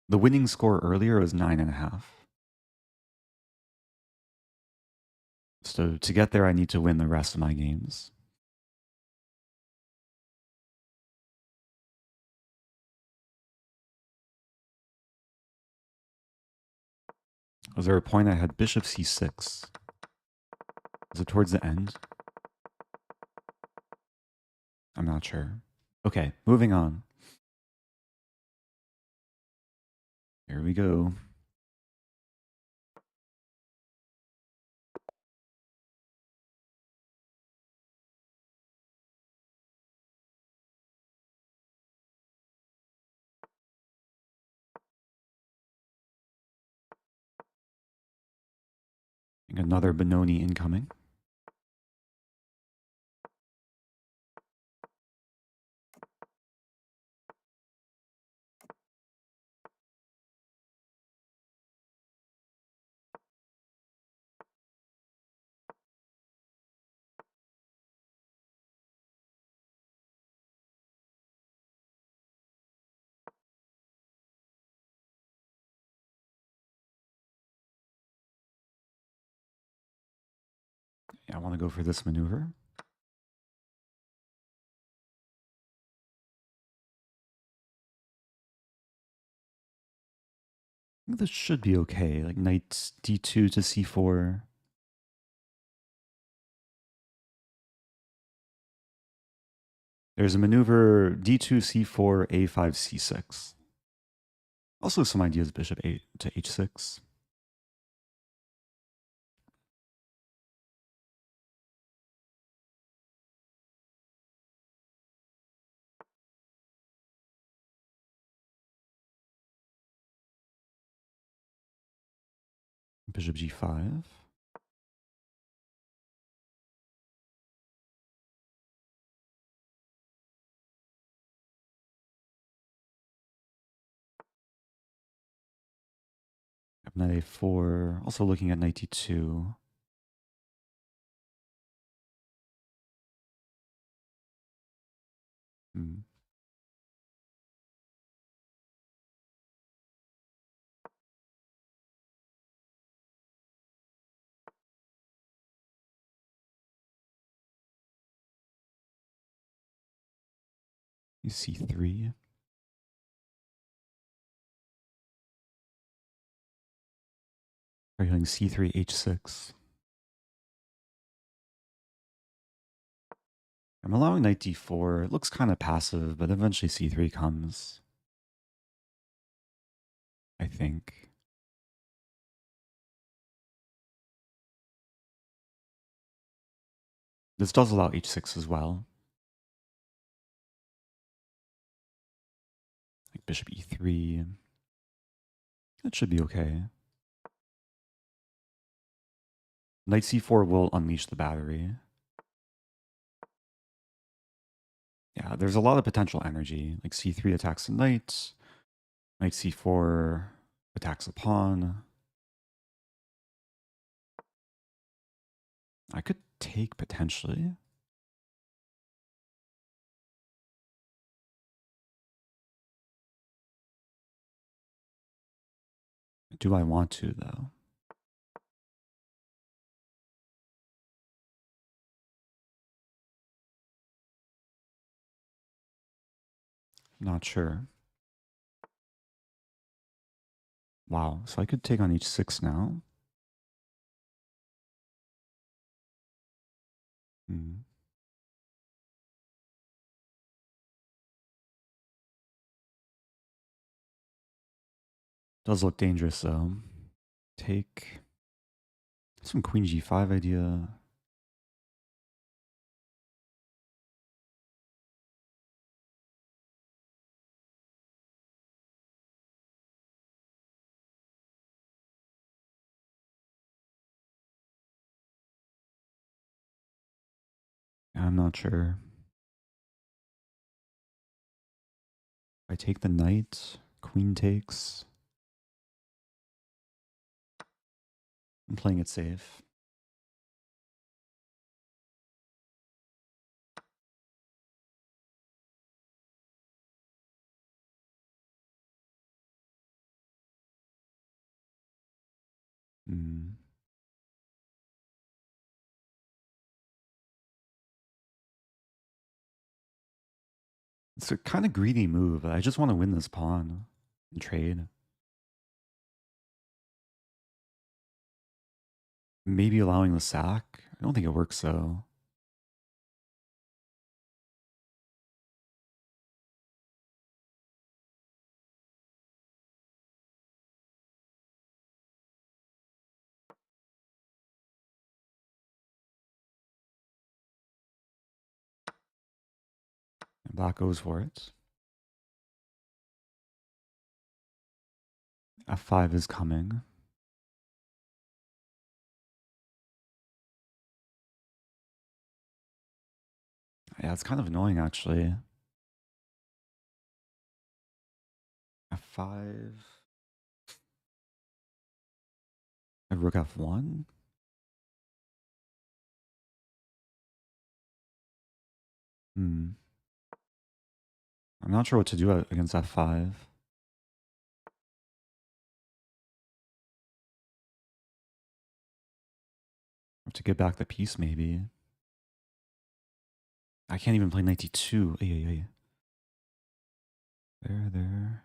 The winning score earlier was 9.5. So to get there, I need to win the rest of my games. Was there a point I had bishop c6? Was it towards the end? I'm not sure. Okay, moving on. Here we go. Another Benoni incoming. Yeah, I want to go for this maneuver. I think this should be okay. Like knight d2 to c4. There's a maneuver d2, c4, a5, c6. Also some ideas bishop 8 to h6. Bishop g5. Knight a4. Also looking at knight d2. Hmm. c3. Arguing c3, h6. I'm allowing knight d4. It looks kind of passive, but eventually c3 comes. I think. This does allow h6 as well. Like bishop e3. That should be okay. Knight c4 will unleash the battery. Yeah, there's a lot of potential energy. Like c3 attacks the knight. Knight c4 attacks a pawn. I could take potentially. Do I want to, though? Not sure. Wow, so I could take on h6 now. Hmm. Does look dangerous, though. Take some queen g5 idea. I'm not sure. I take the knight. Queen takes. I'm playing it safe. Hmm. It's a kind of greedy move. I just want to win this pawn and trade. Maybe allowing the sack. I don't think it works though. And black goes for it. F5 is coming. Yeah, it's kind of annoying actually. F5. Rook F1. Hmm. I'm not sure what to do against F5. Have to get back the piece maybe. I can't even play knight d2. Ay. There.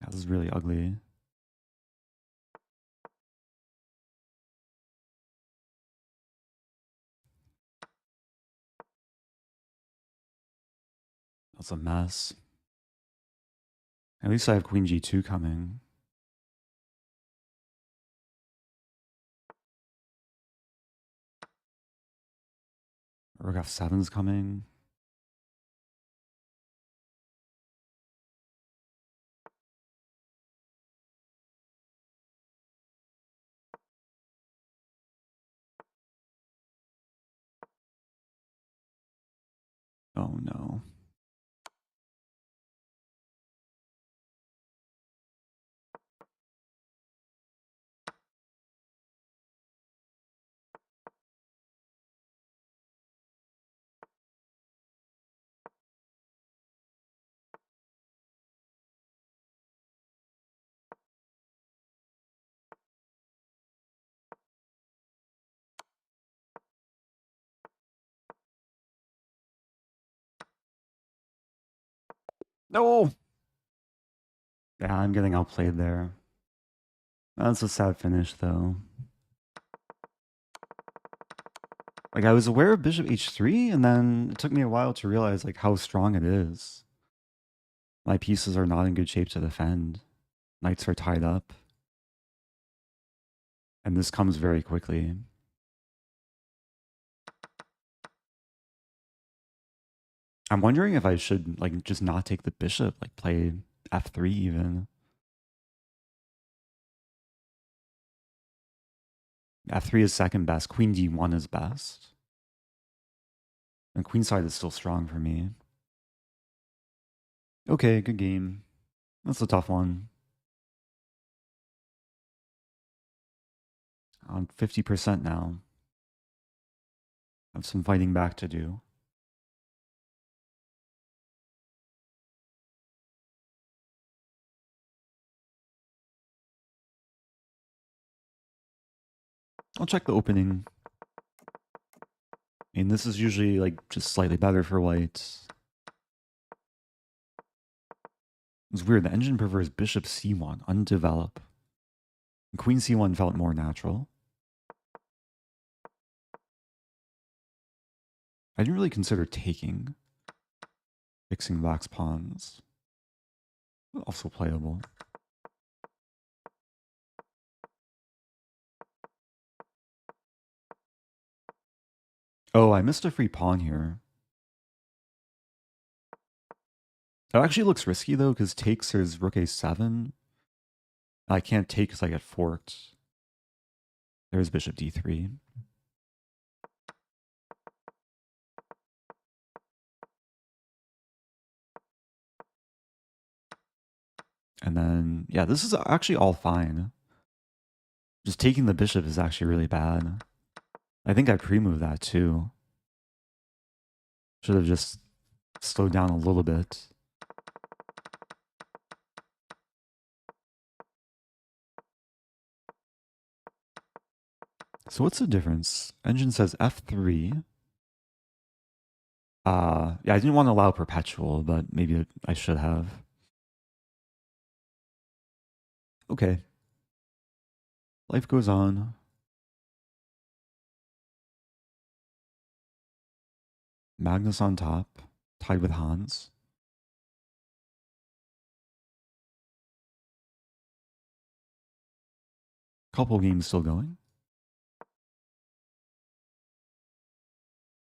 Yeah, this is really ugly. That's a mess. At least I have queen g2 coming. Rook f7's coming. Oh no. No! Yeah, I'm getting outplayed there. That's a sad finish though. Like I was aware of bishop h3 and then it took me a while to realize like how strong it is. My pieces are not in good shape to defend. Knights are tied up. And this comes very quickly. I'm wondering if I should like just not take the bishop, like play f3 even. F3 is second best. Queen d1 is best. And queenside is still strong for me. Okay, good game. That's a tough one. I'm 50% now. I have some fighting back to do. I'll check the opening. I mean, this is usually like just slightly better for white. It's weird. The engine prefers bishop c1, undeveloped. Queen c1 felt more natural. I didn't really consider taking. Fixing black's pawns. Also playable. Oh, I missed a free pawn here. That actually looks risky though, because takes there's rook a7. I can't take because I get forked. There's bishop d3. And then, yeah, this is actually all fine. Just taking the bishop is actually really bad. I think I pre-moved that too. Should have just slowed down a little bit. So what's the difference? Engine says F3. Yeah, I didn't want to allow perpetual, but maybe I should have. Okay. Life goes on. Magnus on top, tied with Hans. Couple games still going.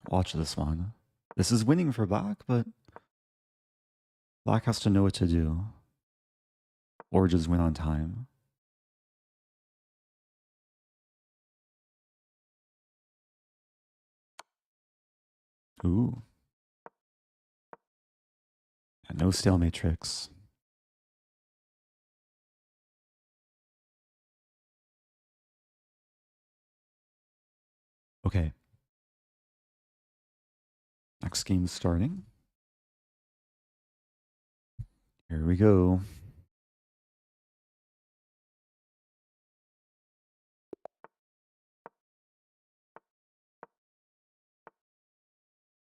Watch this one. This is winning for Black, but Black has to know what to do. Or just win on time. Ooh. And no stalemate tricks. Okay. Next game starting. Here we go.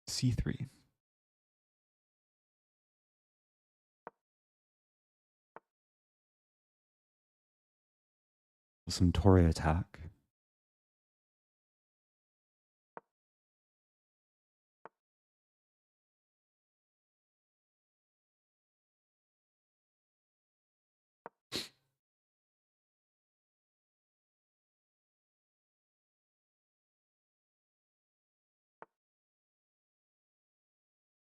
C3. Some Torre attack.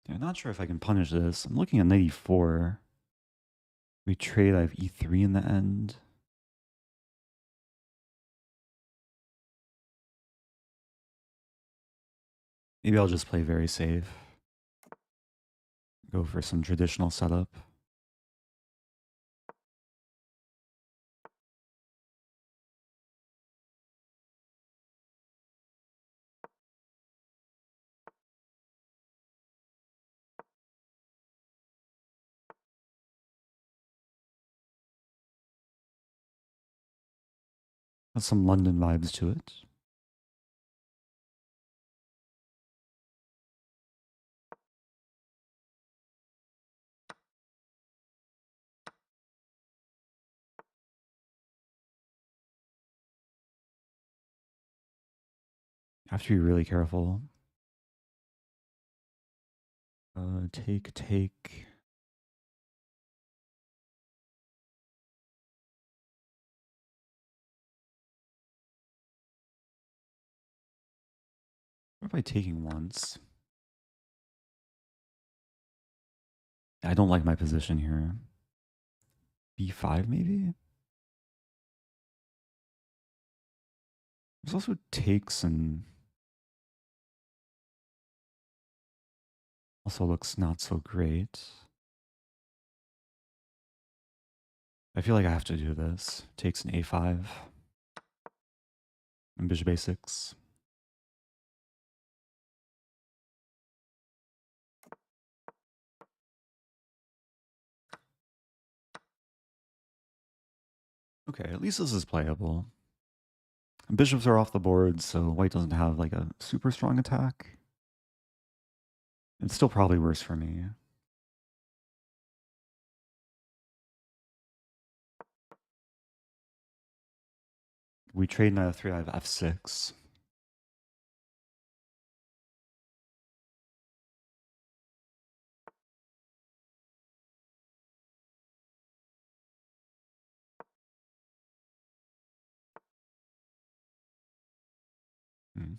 Yeah, I'm not sure if I can punish this. I'm looking at 94. We trade, I have E3 in the end. Maybe I'll just play very safe. Go for some traditional setup. Has some London vibes to it. Have to be really careful. Take. What am I taking once? I don't like my position here. B5 maybe? There's also takes and also looks not so great. I feel like I have to do this. Takes an A5 and bishop A6. Okay, at least this is playable. Bishops are off the board, so white doesn't have like a super strong attack. It's still probably worse for me. We trade knight f3, I have f6. Hmm.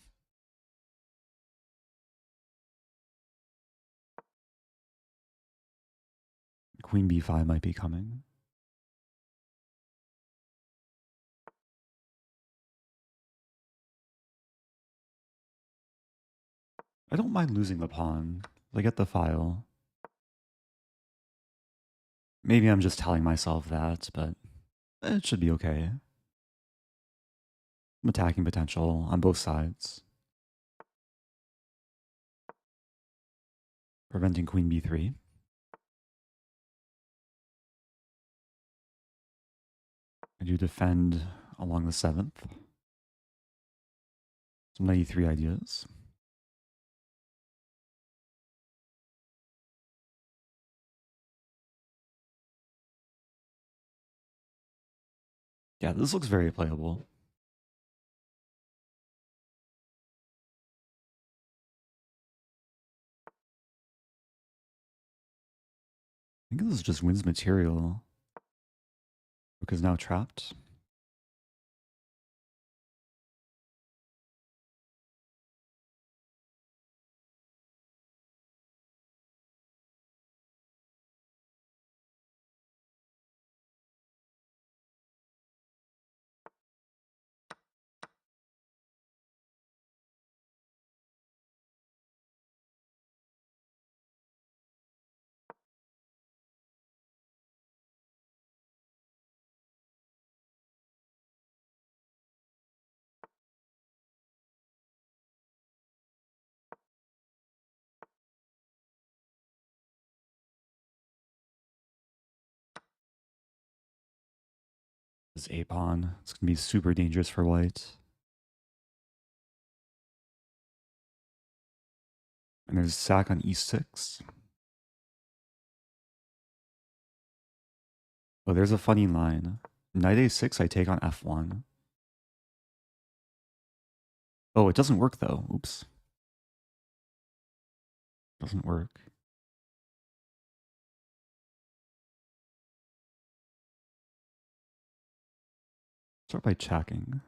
Queen b5 might be coming. I don't mind losing the pawn. I get the file. Maybe I'm just telling myself that, but it should be okay. Some attacking potential on both sides. Preventing queen b3. I do defend along the 7th. Some knight e3 ideas. Yeah, this looks very playable. I think this is just wins material. Rook is now trapped. This a pawn. It's gonna be super dangerous for white. And there's sack on e6. Oh, there's a funny line. Knight a6, I take on f1. Oh, it doesn't work though. Oops. Doesn't work. Start by checking.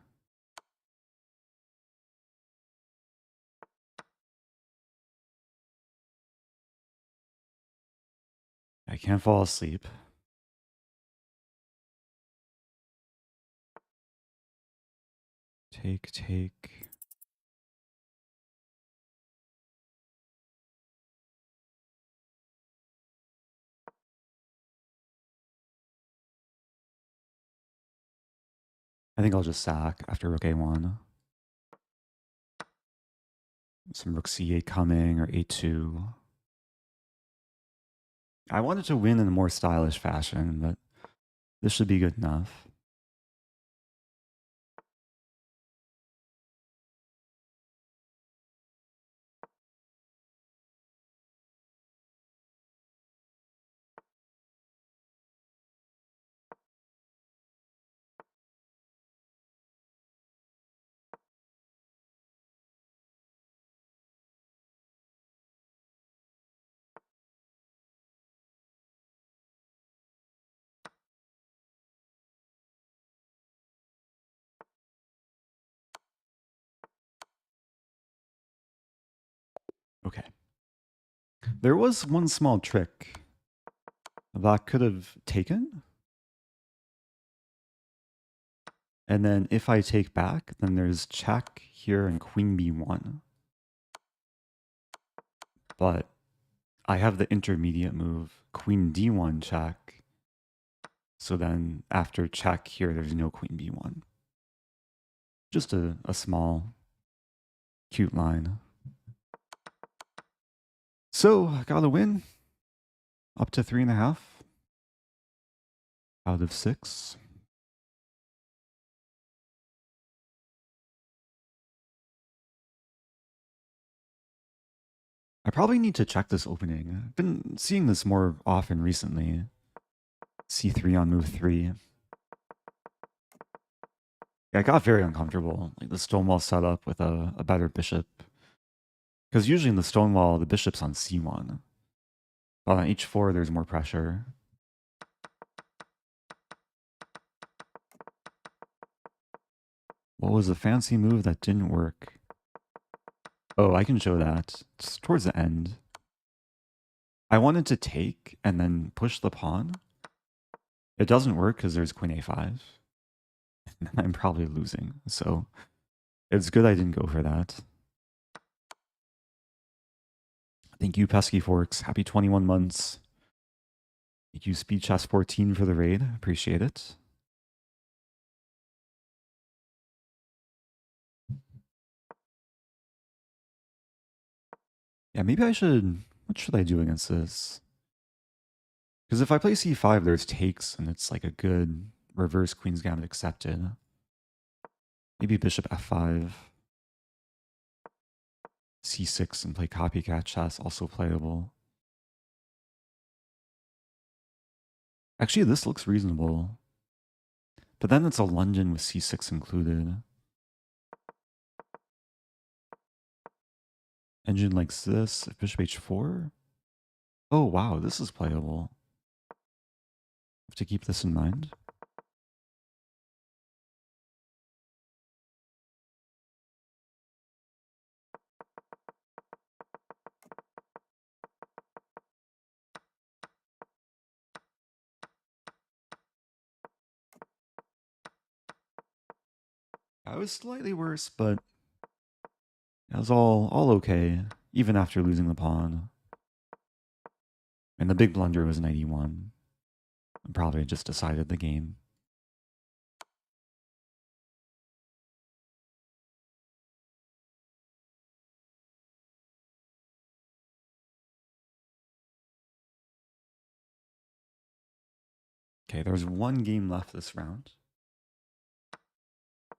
I can't fall asleep. Take. I think I'll just sack after rook a1. Some rook c8 coming, or a2. I wanted to win in a more stylish fashion, but this should be good enough. Okay. There was one small trick that could have taken. And then if I take back, then there's check here and queen b1. But I have the intermediate move, queen d1 check. So then after check here, there's no queen b1. Just a small, cute line. So I got a win. Up to 3.5 out of 6. I probably need to check this opening. I've been seeing this more often recently. c3 on move 3. Yeah, I got very uncomfortable. Like the stonewall setup with a better bishop. Because usually in the stonewall, the bishop's on c1. But on h4, there's more pressure. What was the fancy move that didn't work? Oh, I can show that. It's towards the end. I wanted to take and then push the pawn. It doesn't work because there's queen a5. And I'm probably losing. So it's good I didn't go for that. Thank you, Pesky Forks. Happy 21 months. Thank you, Speed Chess 14 for the raid. Appreciate it. Yeah, maybe I should... What should I do against this? Because if I play c5, there's takes, and it's like a good reverse Queen's Gambit accepted. Maybe bishop f5. c6 and play copycat chess, also playable. Actually, this looks reasonable. But then it's a London with c6 included. Engine likes this. Bishop h4. Oh, wow, this is playable. Have to keep this in mind. I was slightly worse, but it was all okay, even after losing the pawn. And the big blunder was knight e1. I probably just decided the game. Okay, there's one game left this round.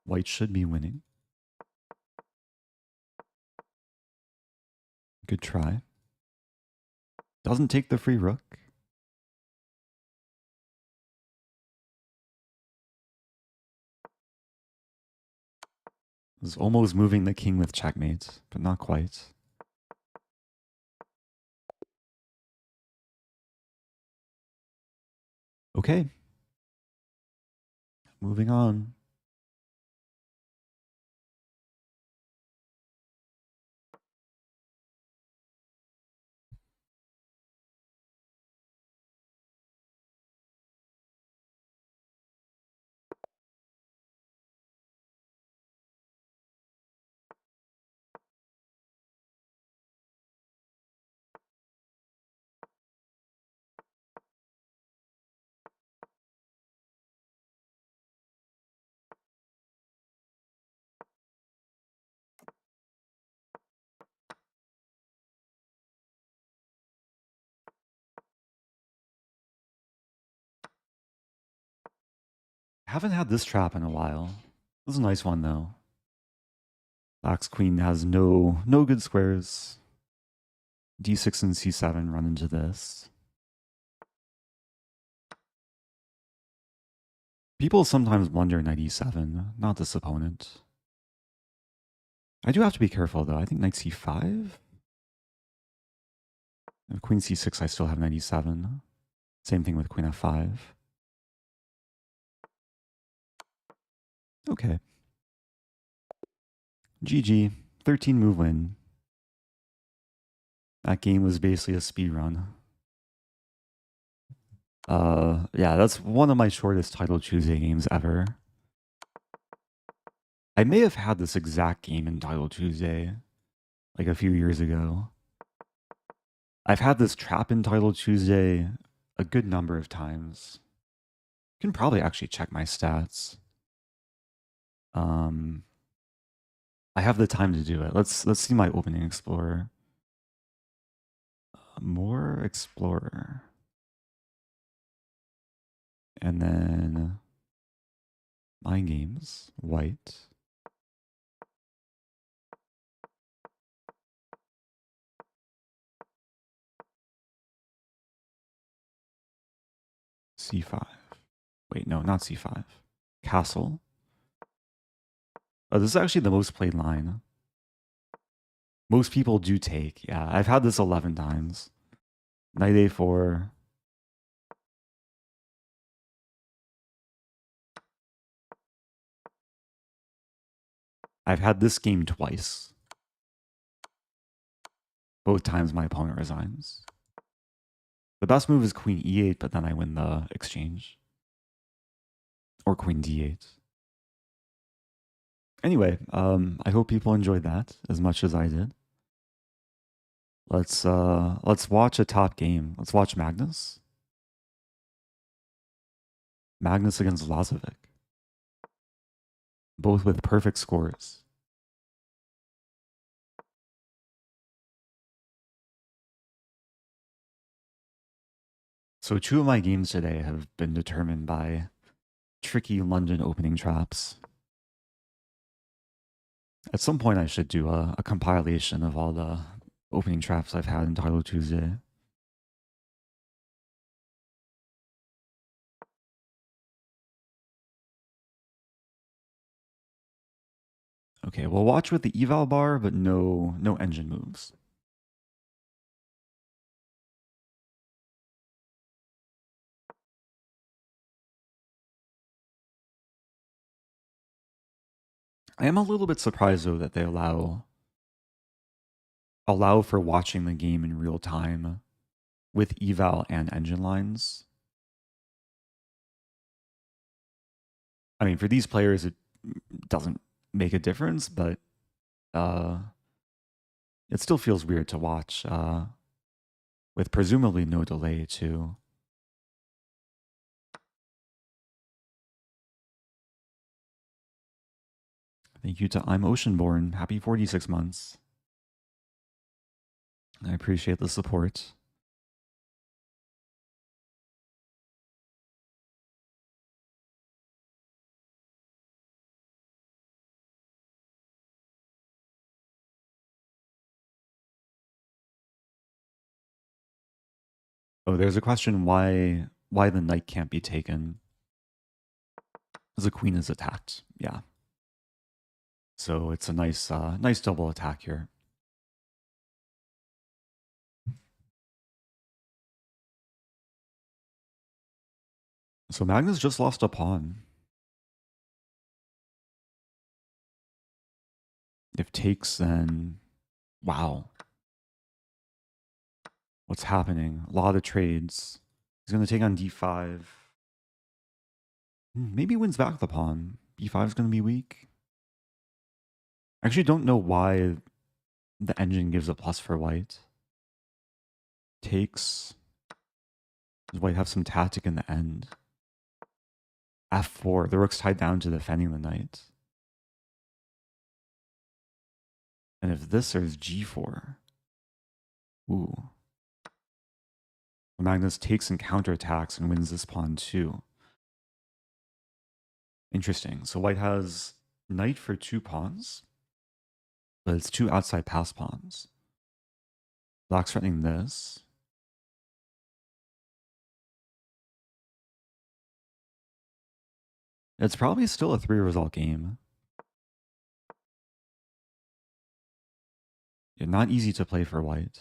White should be winning. Good try. Doesn't take the free rook. Was almost moving the king with checkmate, but not quite. Okay. Moving on. I haven't had this trap in a while. This is a nice one though. Black's queen has no good squares. d6 and c7 run into this. People sometimes blunder knight e7, not this opponent. I do have to be careful though. I think knight c5. And queen c6, I still have knight e7. Same thing with queen f5. Okay. GG. 13 move win. That game was basically a speed run. Yeah, that's one of my shortest Title Tuesday games ever. I may have had this exact game in Title Tuesday, like a few years ago. I've had this trap in Title Tuesday a good number of times. You can probably actually check my stats. I have the time to do it. Let's see my opening explorer. More explorer. And then my games, white. c5. Wait, no, not c5. Castle. Oh, this is actually the most played line. Most people do take. Yeah, I've had this 11 times. Knight a4. I've had this game twice. Both times my opponent resigns. The best move is queen e8, but then I win the exchange. Or queen d8. Anyway, I hope people enjoyed that as much as I did. Let's watch a top game. Let's watch Magnus. Magnus against Lazovic. Both with perfect scores. So 2 of my games today have been determined by tricky London opening traps. At some point I should do a compilation of all the opening traps I've had in Title Tuesday. Okay, we'll watch with the eval bar, but no engine moves. I am a little bit surprised though that they allow for watching the game in real time with eval and engine lines. I mean, for these players, it doesn't make a difference, but it still feels weird to watch with presumably no delay too. Thank you to I'm Oceanborn. Happy 46 months. I appreciate the support. Oh, there's a question why the knight can't be taken. Because the queen is attacked. Yeah. So it's a nice nice double attack here. So Magnus just lost a pawn. If takes, then wow. What's happening? A lot of trades. He's going to take on d5. Maybe wins back the pawn. b5 is going to be weak. I actually don't know why the engine gives a plus for white. Takes. Does white have some tactic in the end? f4. The rook's tied down to defending the knight. And if this, there's g4. Ooh. Magnus takes and counterattacks and wins this pawn too. Interesting. So white has knight for 2 pawns, but it's 2 outside pass pawns. Black's threatening this. It's probably still a 3-result game. Yeah, not easy to play for white.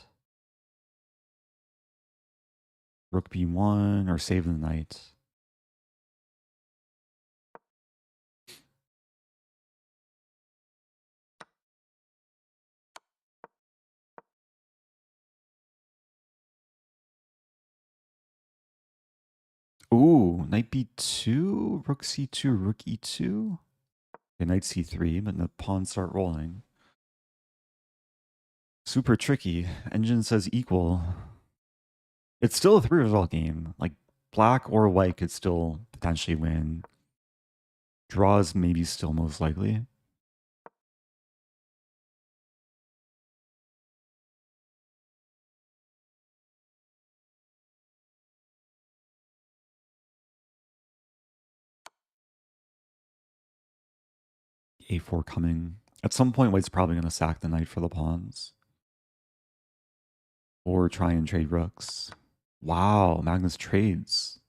Rook b1 or save the knight. Ooh, knight b2, rook c2, rook e2. Okay, knight c3, but the pawns start rolling. Super tricky. Engine says equal. It's still a 3-result game. Like, black or white could still potentially win. Draws maybe still most likely. a4 coming. At some point, white's probably going to sack the knight for the pawns. Or try and trade rooks. Wow, Magnus trades.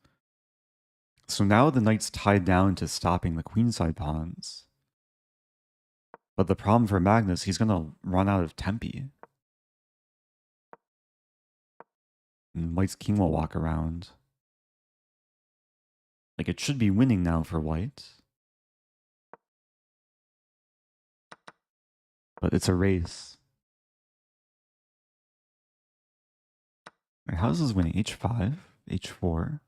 So now the knight's tied down to stopping the queenside pawns. But the problem for Magnus, he's going to run out of tempi. And white's king will walk around. Like, it should be winning now for white. But it's a race. Right, how is this winning? h5, h4.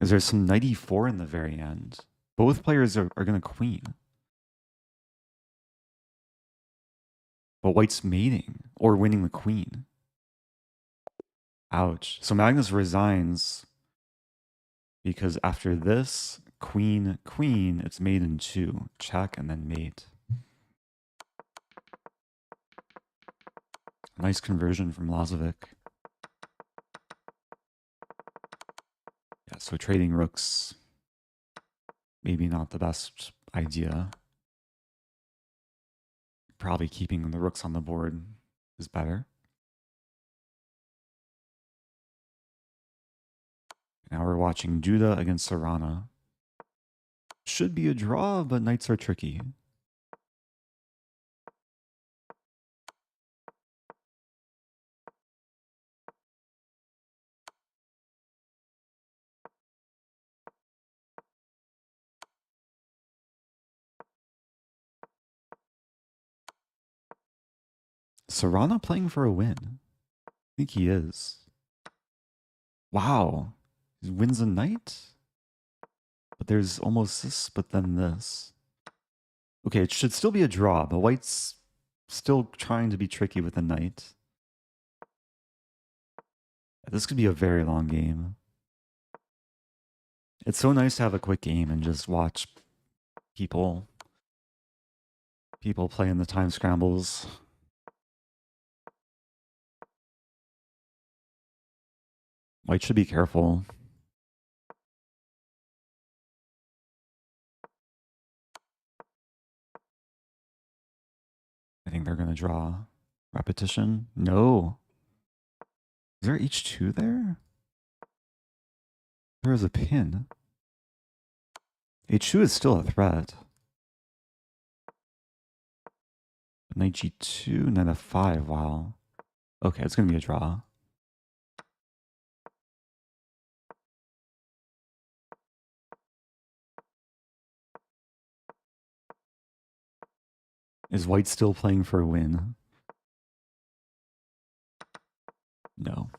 Is there some knight e4 in the very end? Both players are going to queen. But white's mating or winning the queen. Ouch. So Magnus resigns because after this, queen, queen, it's mate in 2. Check and then mate. Nice conversion from Lazovic. Yeah, so trading rooks, maybe not the best idea. Probably keeping the rooks on the board is better. Now we're watching Duda against Serrana. Should be a draw, but knights are tricky. Serrana playing for a win. I think he is. Wow. He wins a knight? But there's almost this, but then this. Okay, it should still be a draw, but white's still trying to be tricky with a knight. This could be a very long game. It's so nice to have a quick game and just watch people playing the time scrambles. White should be careful. I think they're going to draw. Repetition? No. Is there H2 there? There is a pin. H2 is still a threat. Knight G2, Knight F5, wow. Okay, it's going to be a draw. Is white still playing for a win? No.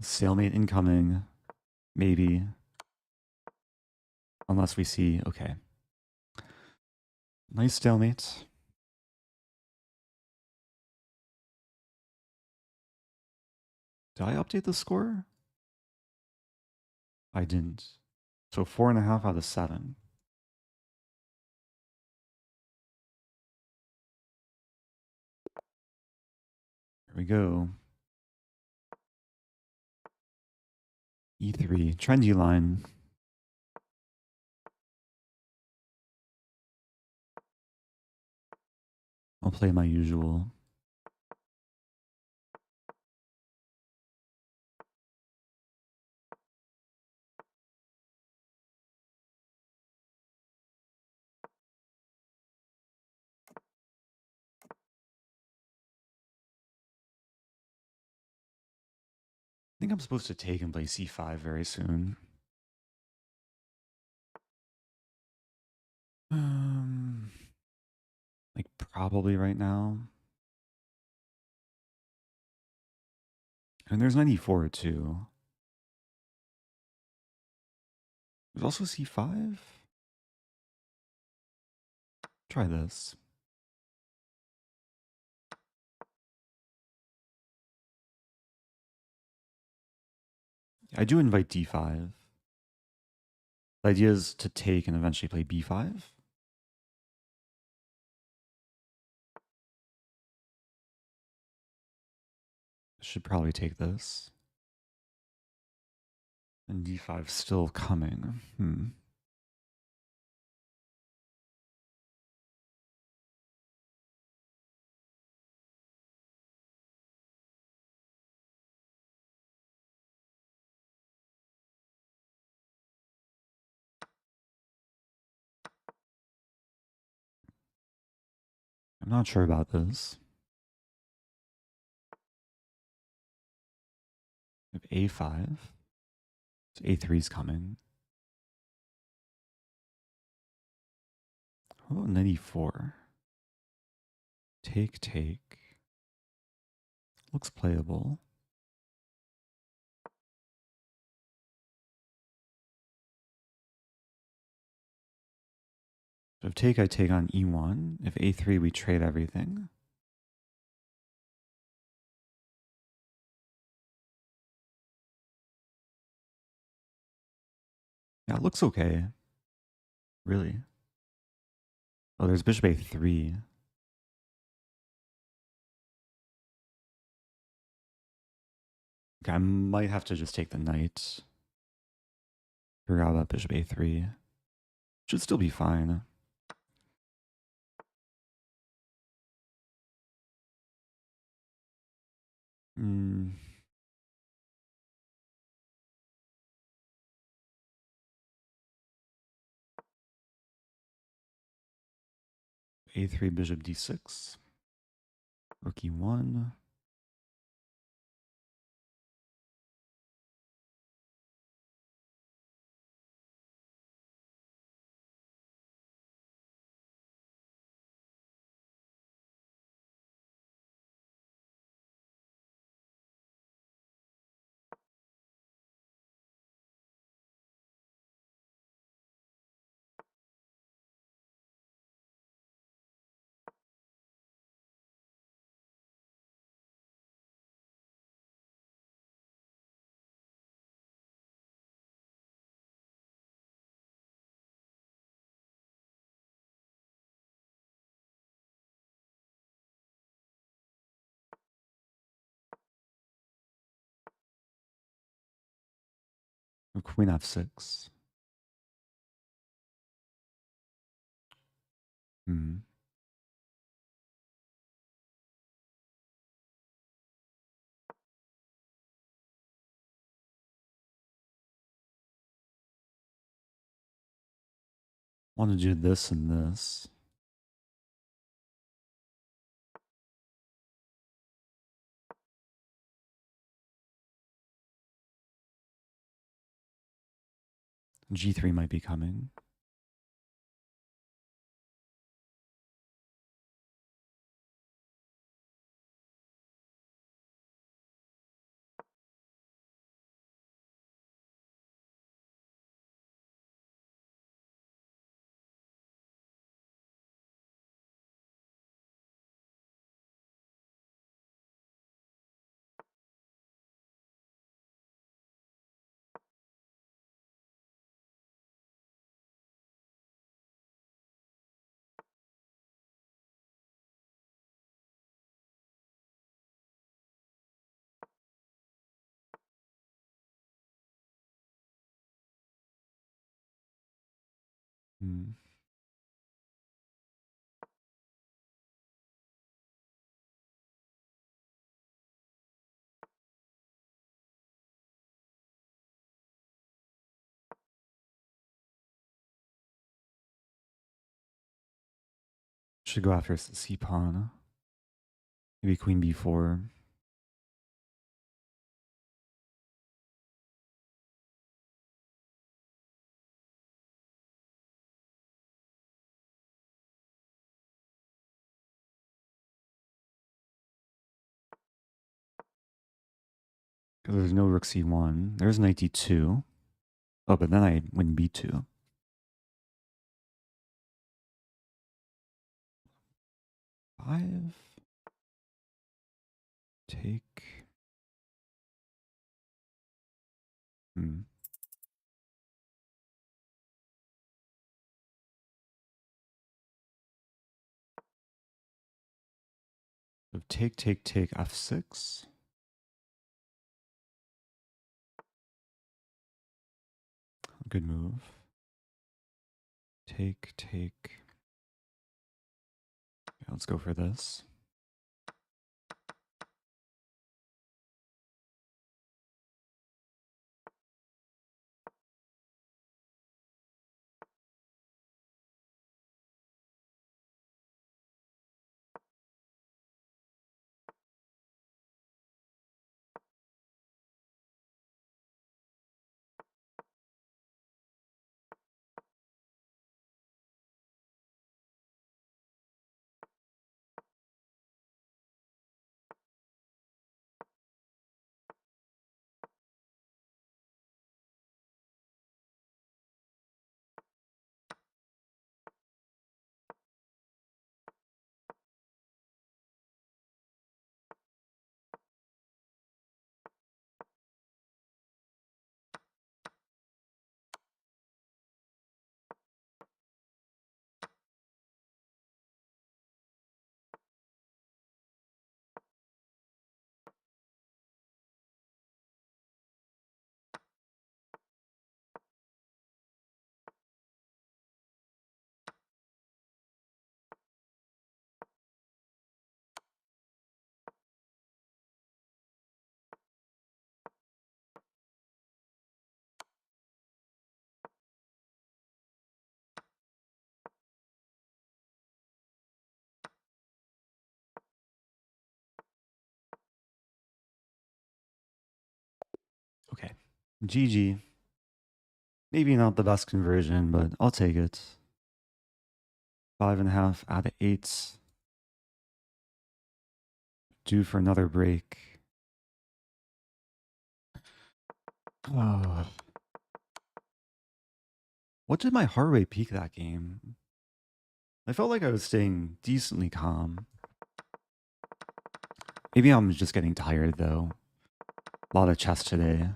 Stalemate incoming. Maybe. Unless we see, okay. Nice stalemate. Did I update the score? I didn't. So 4.5 out of 7. Here we go. E3, trendy line. I'll play my usual. I think I'm supposed to take and play C5 very soon. Like probably right now. And there's 94 too. There's also C5. Try this. I do invite D5. The idea is to take and eventually play B5. Should probably take this. And D5 still coming. I'm not sure about this. I have A5. So A3 is coming. How about 94? Take, take. Looks playable. So if take, I take on e1. If a3, we trade everything. Yeah, it looks okay. Really. Oh, there's bishop a3. Okay, I might have to just take the knight. Forgot about bishop a3. Should still be fine. Hmm. A3, bishop d6. Rook e1. Queen f6. Hmm. Want to do this and this. G3 might be coming. Hmm. Should go after c pawn. Maybe queen b4. Because there's no rook c1. There's knight d2. Oh, but then I win b2. Five. Take. Hmm. So take, f6. Good move. Take. Okay, let's go for this. GG. Maybe not the best conversion, but I'll take it. 5.5 out of 8. Due for another break. Oh. What did my heart rate peak that game? I felt like I was staying decently calm. Maybe I'm just getting tired though. A lot of chess today.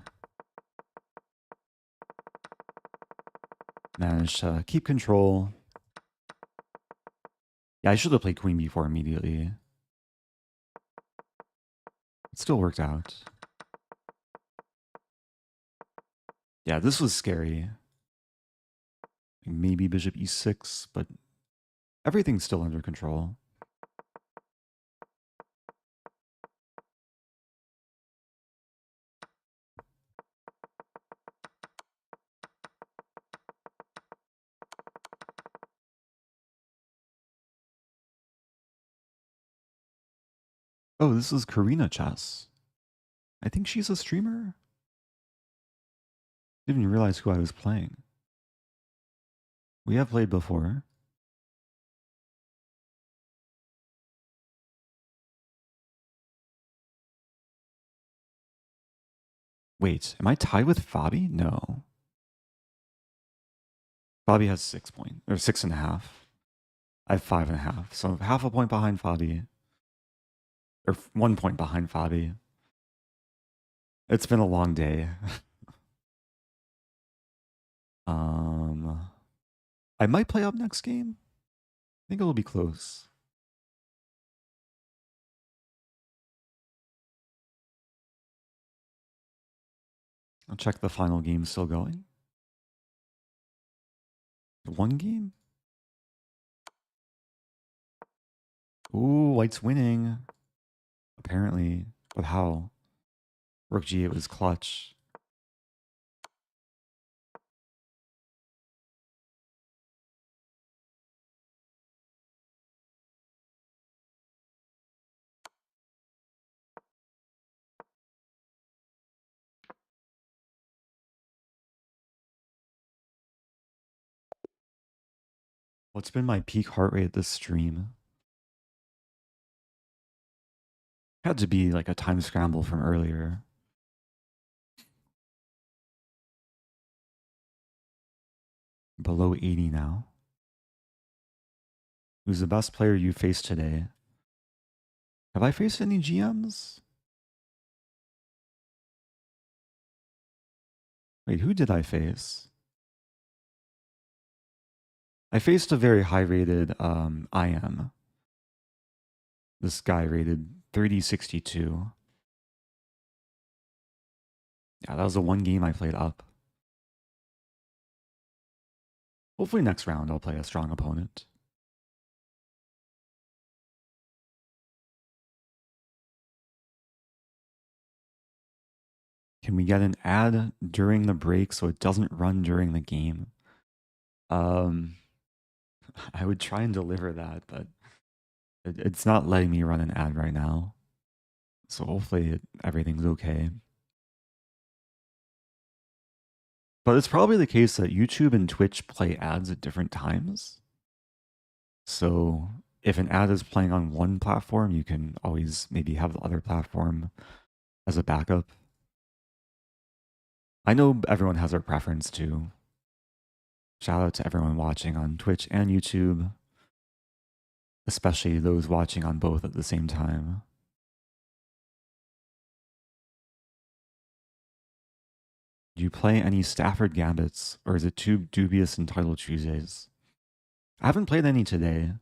Managed to keep control. Yeah, I should have played queen b4 immediately. It still worked out. Yeah, this was scary. Maybe bishop e6, but everything's still under control. Oh, this is Karina Chess. I think she's a streamer. Didn't even realize who I was playing. We have played before. Wait, am I tied with Fabi? No. Fabi has 6 points, or 6.5. I have 5.5, so half a point behind Fabi. Or 1 point behind Fabi. It's been a long day. I might play up next game. I think it'll be close. I'll check the final game still going. One game? Ooh, white's winning. Apparently. But how? Rook g8 was clutch. What's been my peak heart rate this stream? Had to be like a time scramble from earlier. Below 80 now. Who's the best player you faced today? Have I faced any GMs? Wait, who did I face? I faced a very high rated IM. This guy rated 3062. Yeah, that was the one game I played up. Hopefully next round I'll play a strong opponent. Can we get an ad during the break so it doesn't run during the game? I would try and deliver that, but it's not letting me run an ad right now. So hopefully everything's okay. But it's probably the case that YouTube and Twitch play ads at different times. So if an ad is playing on one platform, you can always maybe have the other platform as a backup. I know everyone has their preference too. Shout out to everyone watching on Twitch and YouTube, especially those watching on both at the same time. Do you play any Stafford Gambits, or is it too dubious in Title Tuesdays? I haven't played any today.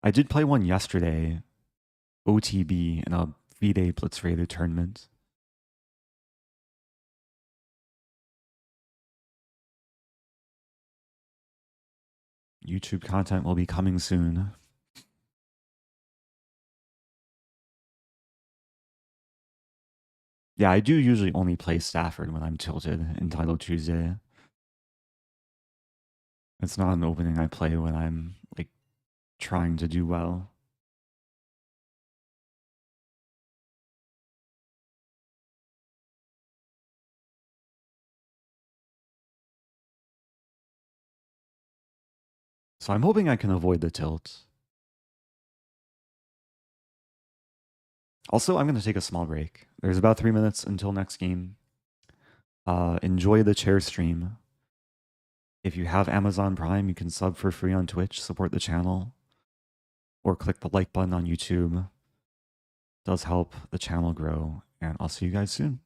I did play one yesterday, OTB, in a V-Day Blitz rated tournament. YouTube content will be coming soon. Yeah, I do usually only play Stafford when I'm tilted in Title Tuesday. It's not an opening I play when I'm like trying to do well. So I'm hoping I can avoid the tilt. Also, I'm going to take a small break. There's about 3 minutes until next game. Enjoy the chair stream. If you have Amazon Prime, you can sub for free on Twitch, support the channel, or click the like button on YouTube. It does help the channel grow, and I'll see you guys soon.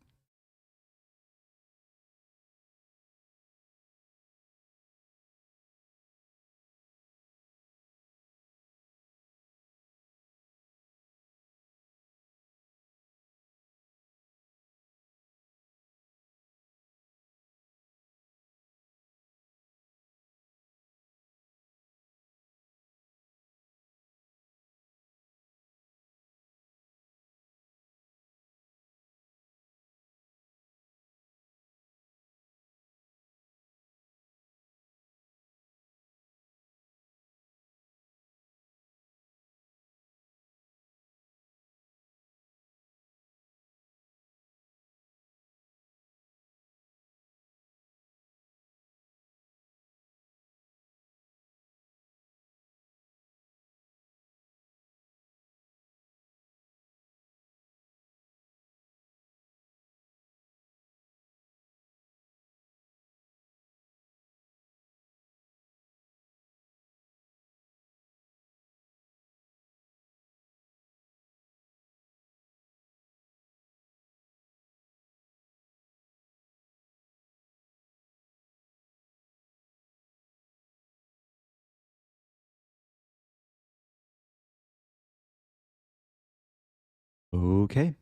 Okay,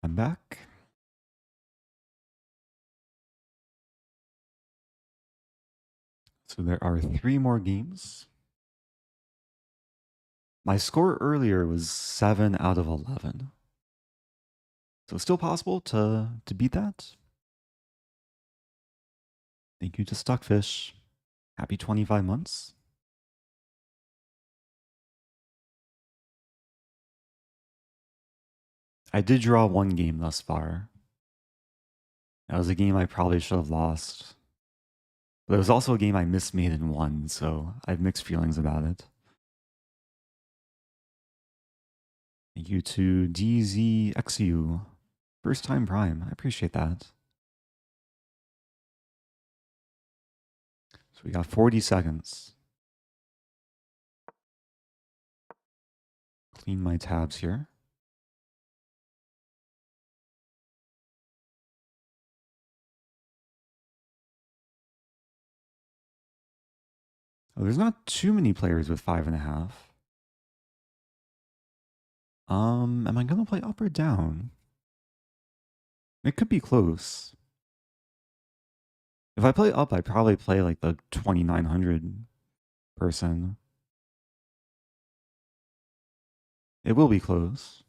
I'm back. So there are 3 more games. My score earlier was 7 out of 11. So it's still possible to beat that. Thank you to Stuckfish. Happy 25 months. I did draw 1 game thus far. That was a game I probably should have lost. But it was also a game I mismade and won, so I have mixed feelings about it. Thank you to DZXU. First time Prime. I appreciate that. So we got 40 seconds. Clean my tabs here. Oh, there's not too many players with 5.5. Am I gonna play up or down? It could be close. If I play up, I'd probably play like the 2900 person. It will be close.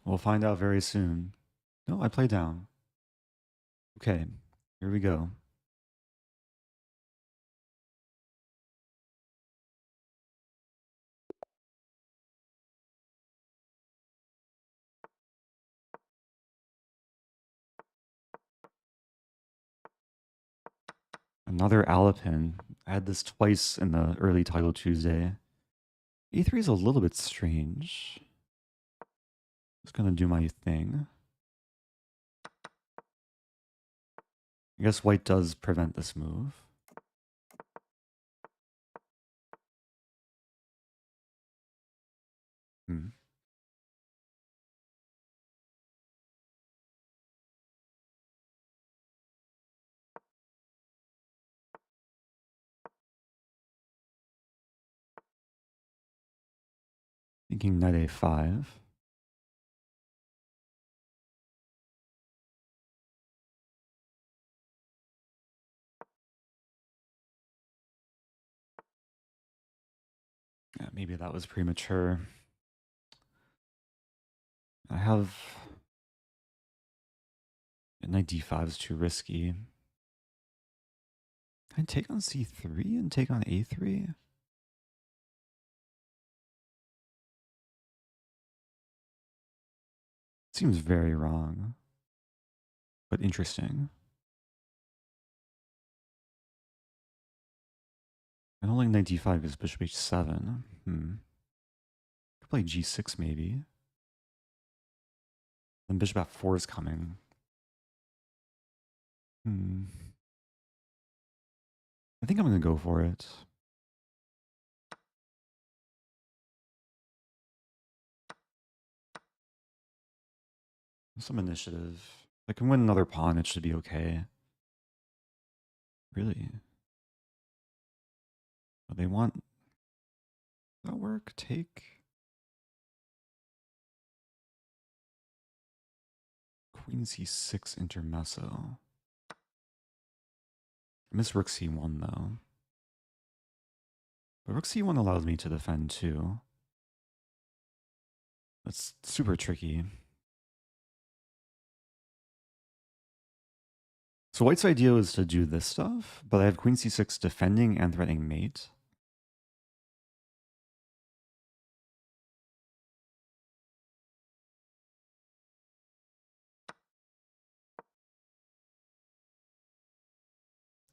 We'll find out very soon. No, I play down. Okay, here we go. Another Alapin. I had this twice in the early title Tuesday. A3 is a little bit strange. Just gonna do my thing. I guess white does prevent this move. Hmm. Thinking knight a5. Yeah, maybe that was premature. I have... Knight d5 is too risky. Can I take on c3 and take on a3? Seems very wrong. but interesting. I don't like knight d5 because bishop h7. Could play g6 maybe. Then bishop f4 is coming. I think I'm going to go for it. Some initiative. If I can win another pawn, it should be okay. Really? Oh, they want that work? Take? Queen c6 intermezzo. I miss rook c1 though. But rook c1 allows me to defend too. That's super tricky. So white's idea is to do this stuff, but I have queen c6 defending and threatening mate.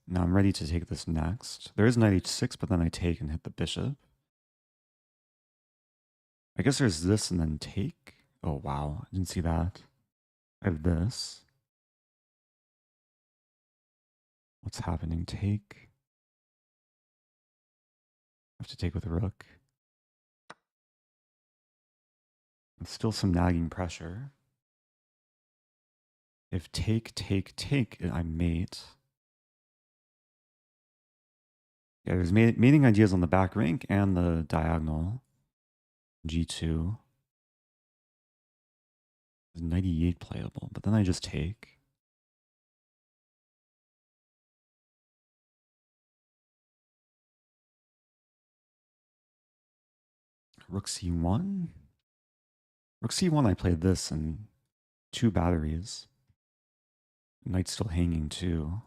Now I'm ready to take this next. There is knight h6, but then I take and hit the bishop. I guess there's this and then take. Oh, wow. I didn't see that. I have this. What's happening? Take. I have to take with rook. And still some nagging pressure. If take, I mate. Yeah, there's mating ideas on the back rank and the diagonal. G2. There's knight e8 playable, but then I just take. Rook c1. Rook c1, I played this in 2 batteries. Knight's still hanging too.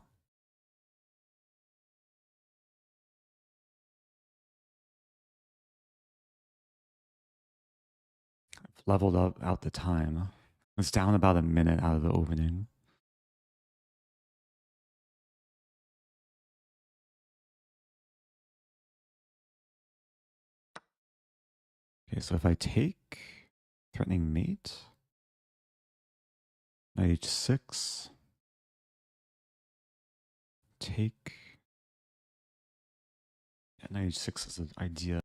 I've leveled up out the time. It's down about a minute out of the opening. Okay, so if I take threatening mate, knight h6, take, yeah, knight h6 is an idea.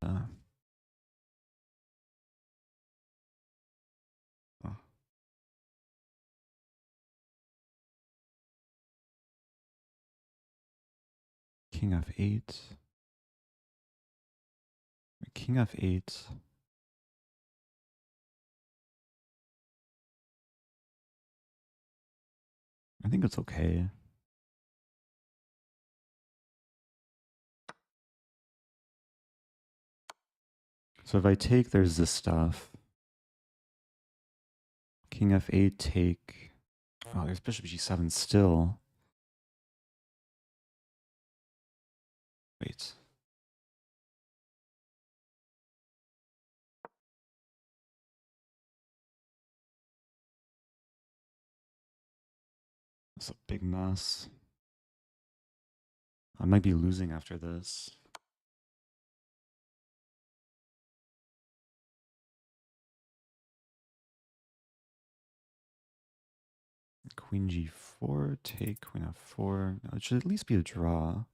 Oh. King f8, king f8. I think it's okay. So if I take, there's this stuff. King f8, take. Oh, there's bishop g7 still. Wait. That's a big mess. I might be losing after this. Queen g4, take, queen f4. No, it should at least be a draw.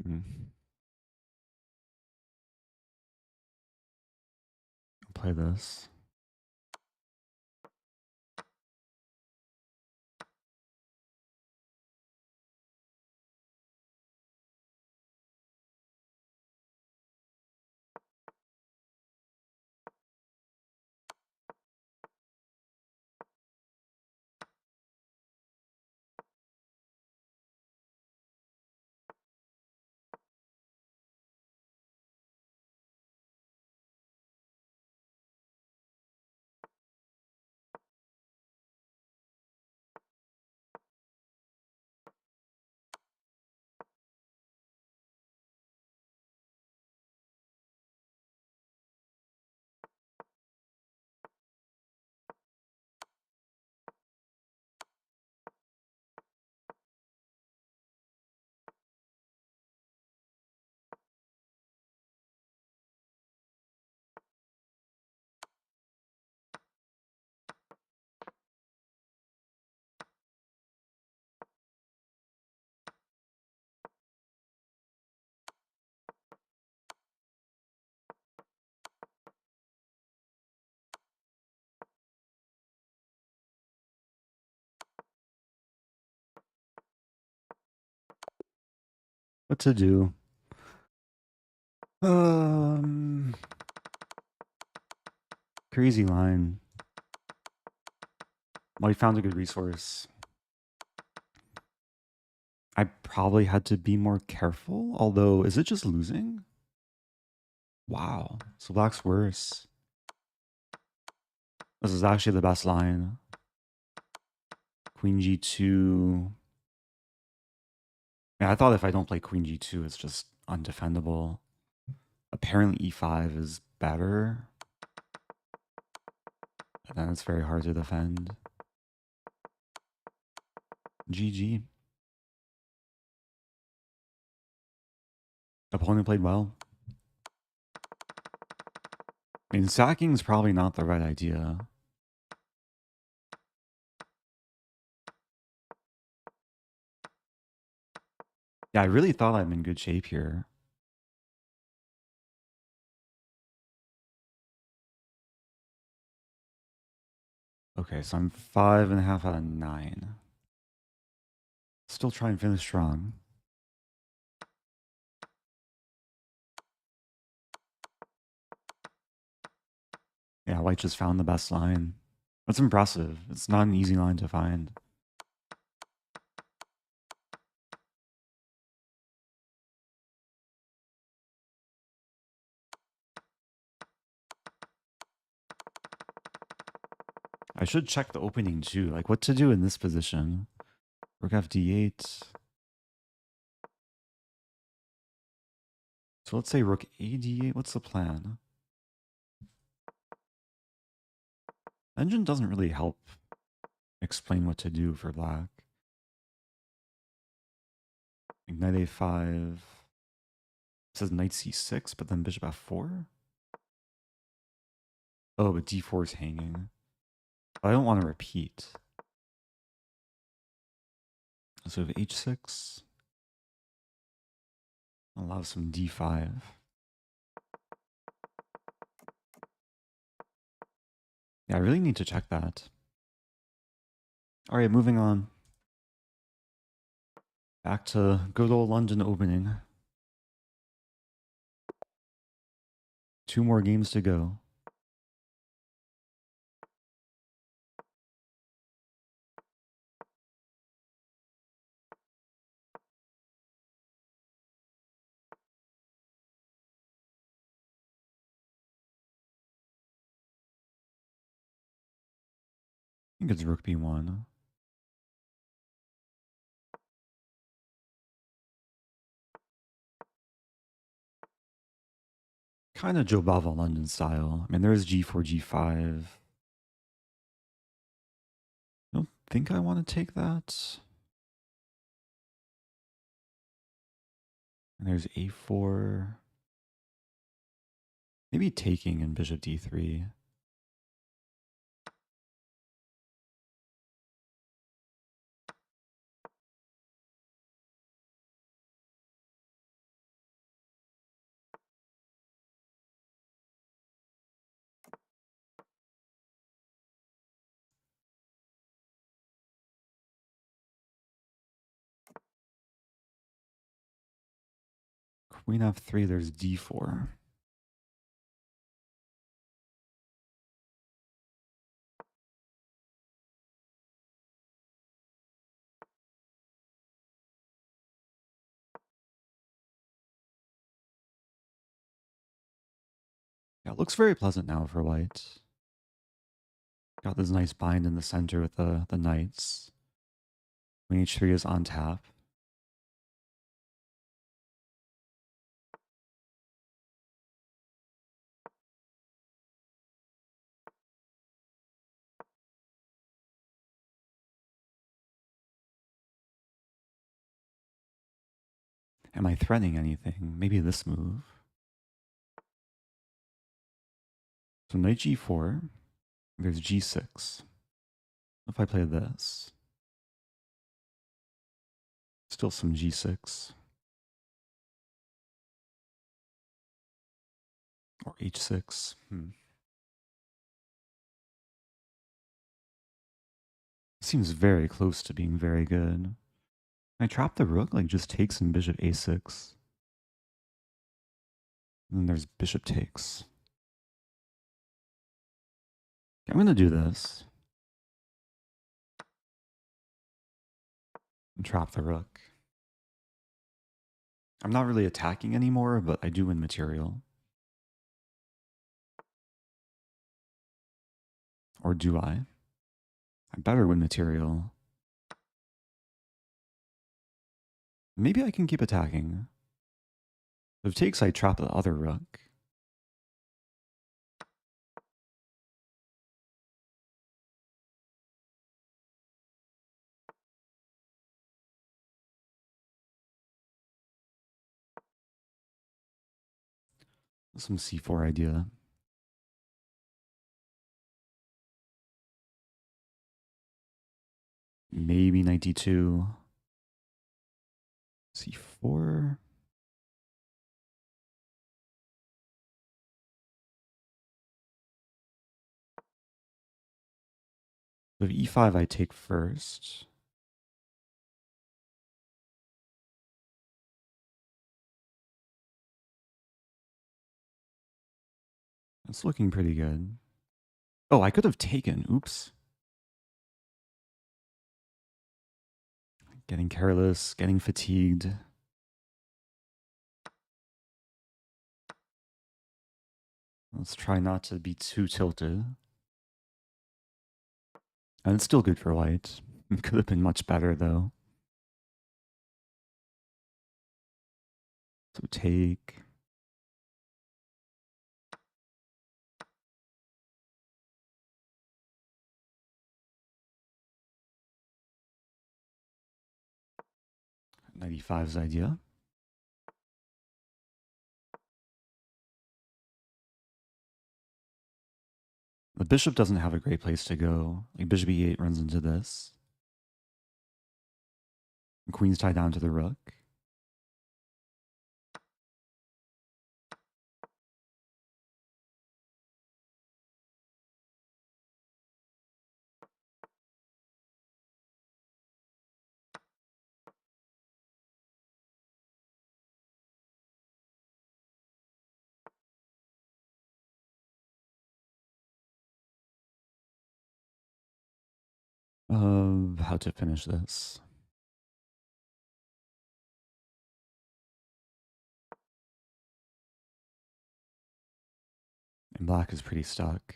I'll play this. What to do? Crazy line. Well, he found a good resource. I probably had to be more careful, although, is it just losing? Wow. So black's worse. This is actually the best line. Queen g2. Yeah, I thought if I don't play queen g2, it's just undefendable. Apparently e5 is better. But then it's very hard to defend. GG. Opponent played well. I mean, sacking is probably not the right idea. Yeah, I really thought I'm in good shape here. Okay, so I'm 5.5 out of 9. Still try and finish strong. Yeah, white just found the best line. That's impressive. It's not an easy line to find. I should check the opening too, like what to do in this position. Rook f d8. So let's say rook a d8. What's the plan? Engine doesn't really help explain what to do for black. Like knight a5. It says knight c6, but then bishop f4. Oh, but d4 is hanging. I don't want to repeat. So we have h6. Allow some d5. Yeah, I really need to check that. All right, moving on. Back to good old London opening. 2 more games to go. I think it's rook b1. Kind of Joe Bava London style. I mean, there is g4, g5. I don't think I want to take that. And there's a4. Maybe taking and bishop d3. Queen f3, there's d4. Yeah, it looks very pleasant now for white. Got this nice bind in the center with the knights. Queen h3 is on tap. Am I threatening anything? Maybe this move. So knight g4. There's g6. If I play this, still some g6. Or h6. Seems very close to being very good. I trap the rook, like just takes and bishop a6. And then there's bishop takes. I'm going to do this. And trap the rook. I'm not really attacking anymore, but I do win material. Or do I? I better win material. Maybe I can keep attacking. If it takes, I trap the other rook. Some c4 idea. Maybe 92. c4. With e5, I take first. It's looking pretty good. Oh, I could have taken. Oops. Getting careless, getting fatigued. Let's try not to be too tilted. And it's still good for white. It could have been much better, though. So take. Knight e5's idea. The bishop doesn't have a great place to go. Like bishop e8 runs into this. And queen's tied down to the rook. How to finish this. And black is pretty stuck.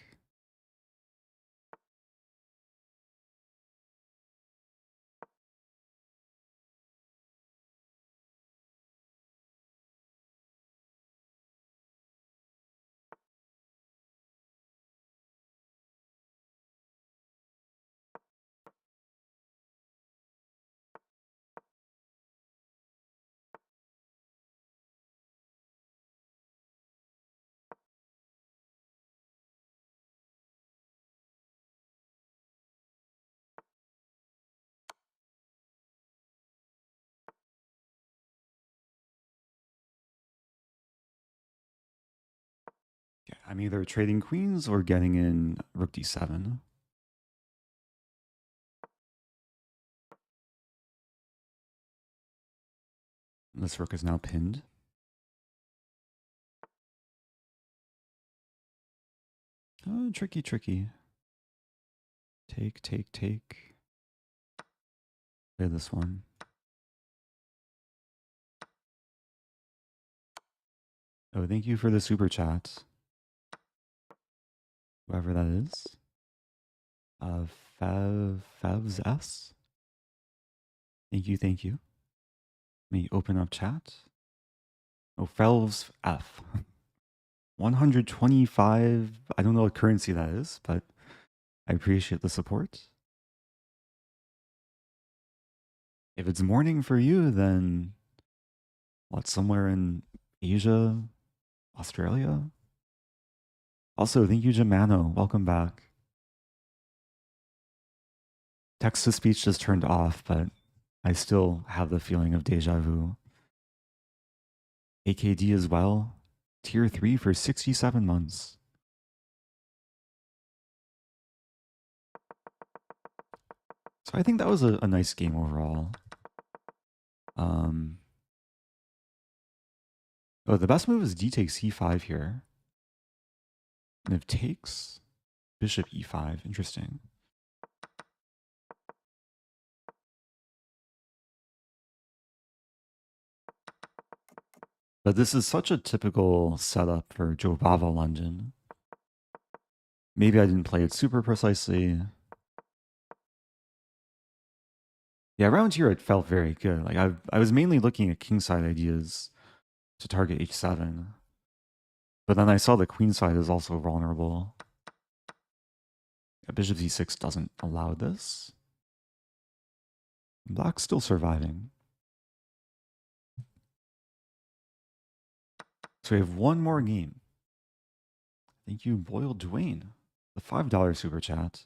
Yeah, I'm either trading queens or getting in rook d7. This rook is now pinned. Oh, tricky, tricky. Take, take, take. Play this one. Oh, thank you for the super chat. Whoever that is. Favs S. Thank you, thank you. Let me open up chat. Oh, Felves F. 125. I don't know what currency that is, but I appreciate the support. If it's morning for you, then what, somewhere in Asia, Australia? Also, thank you, Germano. Welcome back. Text to speech just turned off, but I still have the feeling of deja vu. AKD as well. Tier 3 for 67 months. So I think that was a nice game overall. Oh, the best move is d takes c5 here. And if takes, bishop e5. Interesting. But this is such a typical setup for Jobava London. Maybe I didn't play it super precisely. Yeah, around here it felt very good. Like I was mainly looking at kingside ideas to target h7. But then I saw the queenside is also vulnerable. Yeah, bishop e6 doesn't allow this. Black's still surviving. So we have one more game. Thank you, Boyle Dwayne. The $5 super chat.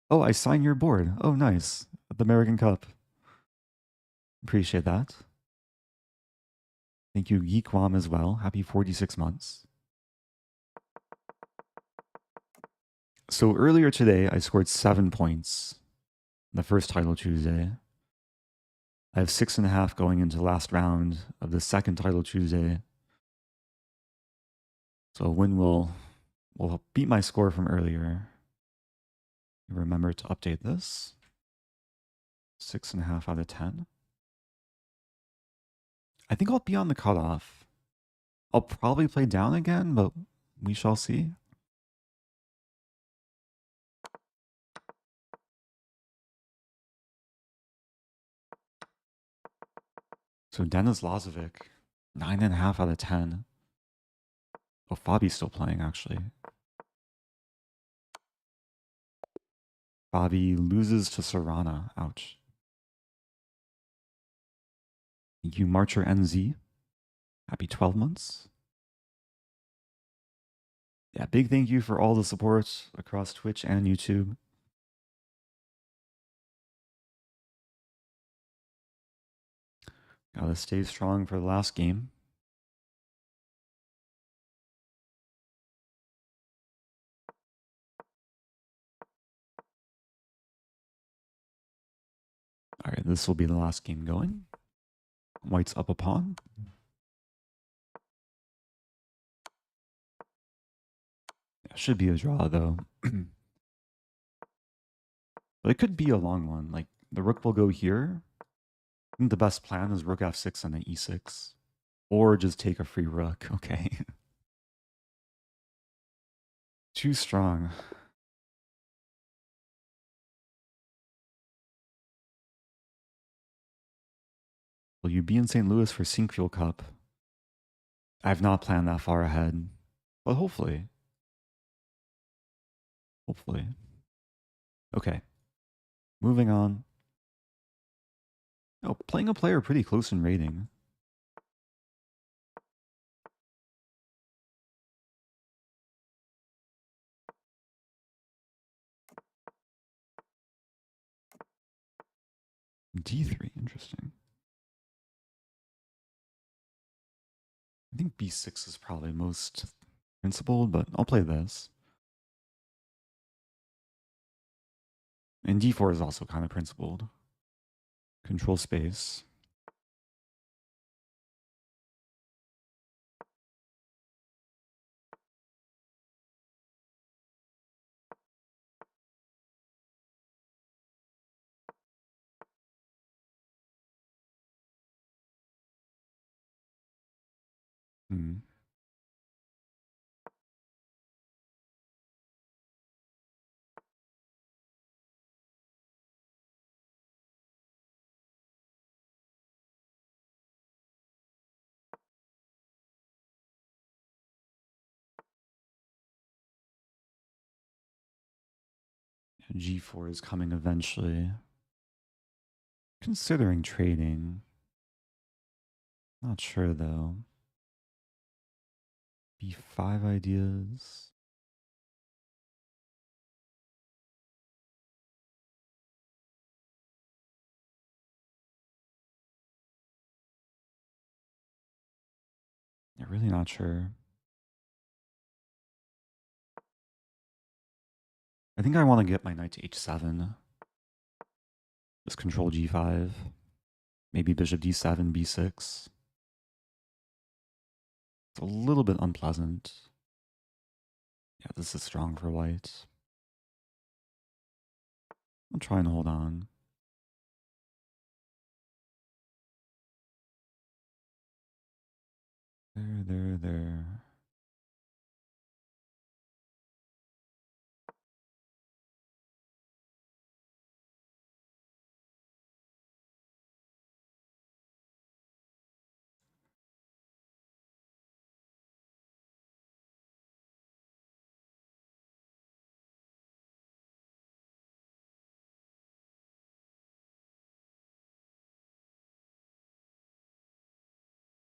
Oh, I signed your board. Oh, nice. At the American Cup. Appreciate that. Thank you, Geekwam, as well. Happy 46 months. So earlier today, I scored 7 points in the first title Tuesday. I have 6.5 going into the last round of the second title Tuesday. So a win will beat my score from earlier. Remember to update this. 6.5 out of 10. I think I'll be on the cutoff. I'll probably play down again, but we shall see. So Denis Lazovic, 9.5 out of 10. Oh, Fabi's still playing, actually. Fabi loses to Serrana. Ouch. Thank you, Marcher NZ. Happy 12 months. Yeah, big thank you for all the support across Twitch and YouTube. Gotta stay strong for the last game. All right, this will be the last game going. White's up a pawn. Yeah, should be a draw, though. But it could be a long one. Like, the rook will go here. I think the best plan is rook f6 and then e6. Or just take a free rook. Okay. Too strong. Will you be in St. Louis for Sinkfuel Cup? I've not planned that far ahead. But hopefully. Hopefully. Okay. Moving on. Oh, playing a player pretty close in rating. D3, interesting. I think B6 is probably most principled, but I'll play this. And D4 is also kind of principled. Control space. Hmm. G4 is coming eventually. Considering trading. Not sure though. B5 ideas. Yeah, really not sure. I think I want to get my knight to H7. Just control G5. Maybe bishop d7, b6. It's a little bit unpleasant. Yeah, this is strong for white. I'm trying to hold on. There.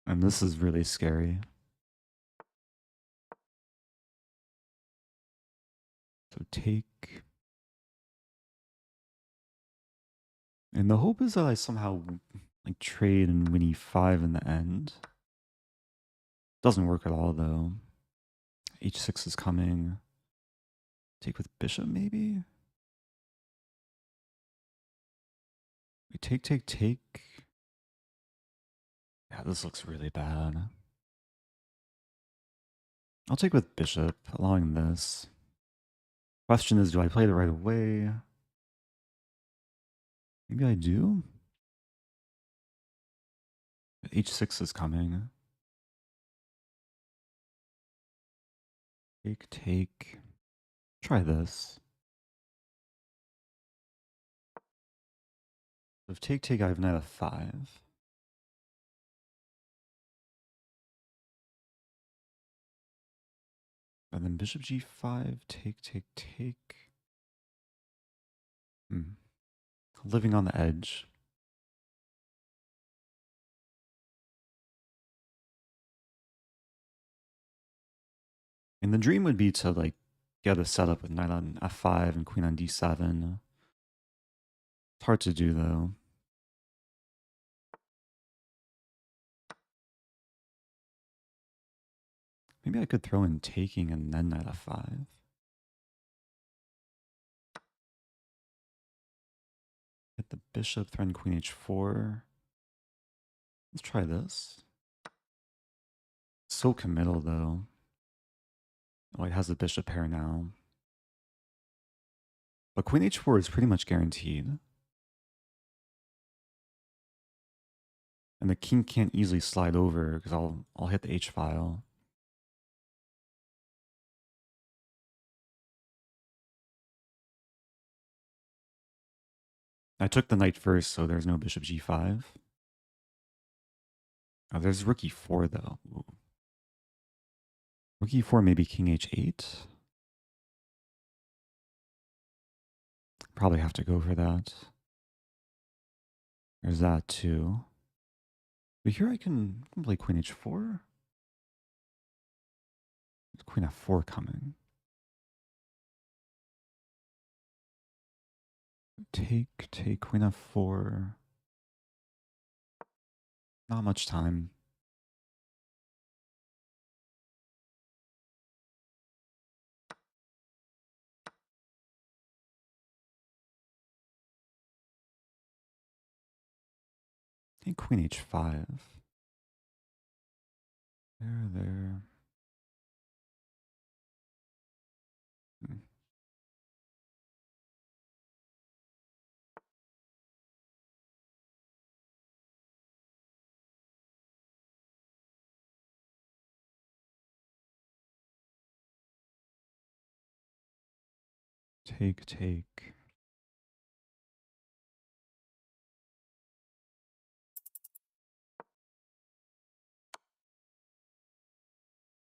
And this is really scary. So take. And the hope is that I somehow like trade and win e5 in the end. Doesn't work at all though. h6 is coming. Take with bishop maybe? We take. Yeah, this looks really bad. I'll take with bishop, allowing this. Question is, do I play it right away? Maybe I do? h6 is coming. Take. Try this. If take, I have knight f5. And then bishop g5, take. Living on the edge. And the dream would be to like get a setup with knight on f5 and queen on d7. It's hard to do though. Maybe I could throw in taking and then knight f5. Hit the bishop, threaten queen h4. Let's try this. So committal though. White has the bishop pair now. But queen h4 is pretty much guaranteed. And the king can't easily slide over because I'll hit the h file. I took the knight first, so there's no bishop g5. Oh, there's rook e4 though. Ooh. Rook e4, maybe king h8. Probably have to go for that. There's that too. But here I can play queen h4. Queen f4 coming. Take queen f4. Not much time. I think queen h5. There. Take.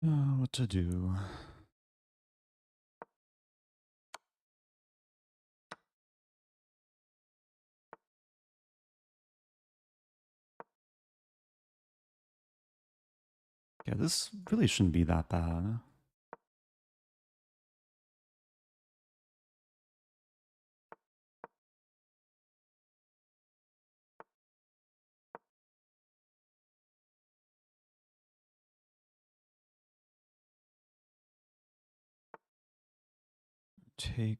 What to do? Yeah, this really shouldn't be that bad. Take.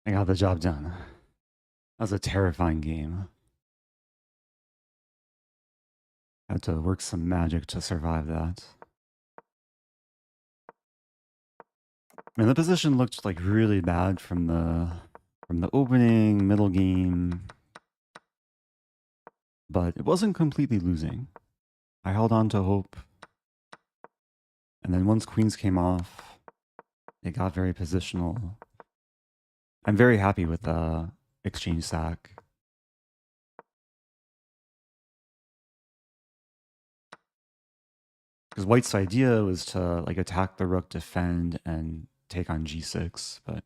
I got the job done. That was a terrifying game. Had to work some magic to survive that. I mean, the position looked like really bad from the opening, middle game, but it wasn't completely losing. I held on to hope, and then once queens came off, it got very positional. I'm very happy with the exchange sack. Because white's idea was to like attack the rook, defend, and take on g6, but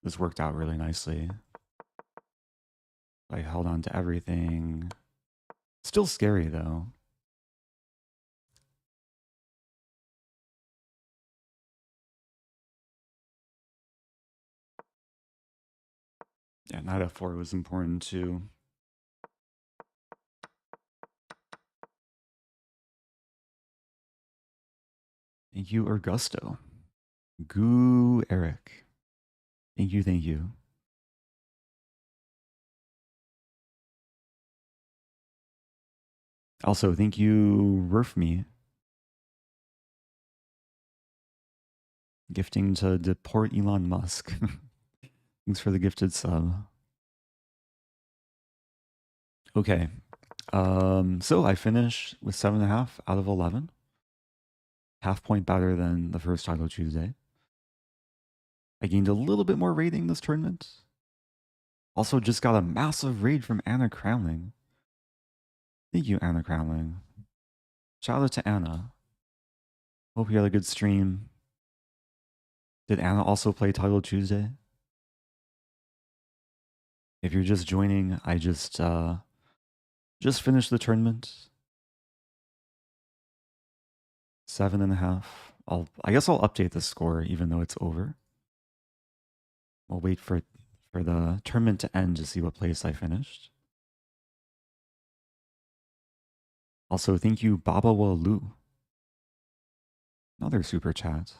this worked out really nicely. I held on to everything. Still scary though. Yeah, knight f4 was important too. Thank you, Augusto. Goo Eric. Thank you, thank you. Also, thank you, Rurfme. Gifting to deport Elon Musk. Thanks for the gifted sub. Okay. So I finished with 7.5 out of 11. Half point better than the first title Tuesday. I gained a little bit more rating this tournament. Also just got a massive raid from Anna Crowling. Thank you, Anna Crowling. Shout out to Anna. Hope you had a good stream. Did Anna also play Title Tuesday? If you're just joining, I just finished the tournament. 7.5. I guess I'll update the score even though it's over. We'll wait for the tournament to end to see what place I finished. Also, thank you, Baba Walu. Another super chat.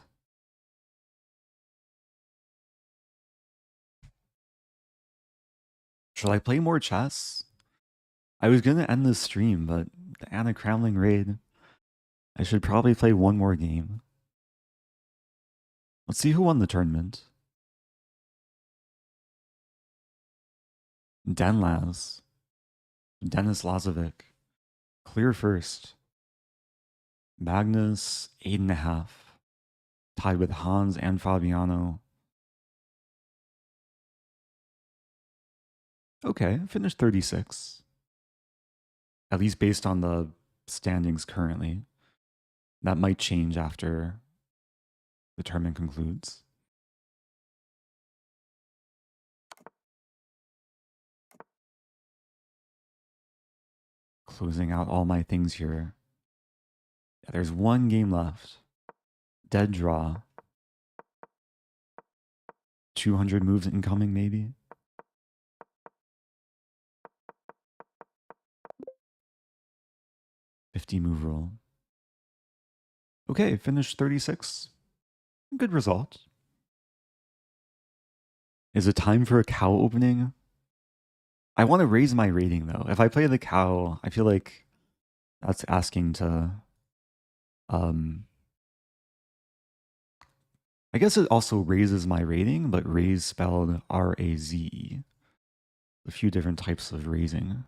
Should I play more chess? I was gonna end the stream, but the Anna Crowling raid. I should probably play one more game. Let's see who won the tournament. Dennis Lazovic. Clear first. Magnus, 8.5. Tied with Hans and Fabiano. Okay, finished 36. At least based on the standings currently. That might change after the tournament concludes. Closing out all my things here. Yeah, there's one game left. Dead draw. 200 moves incoming, maybe. $50 move roll. Okay, finished 36. Good result. Is it time for a cow opening? I want to raise my rating though. If I play the cow, I feel like that's asking to I guess it also raises my rating, but raise spelled R-A-Z-E. A few different types of raising.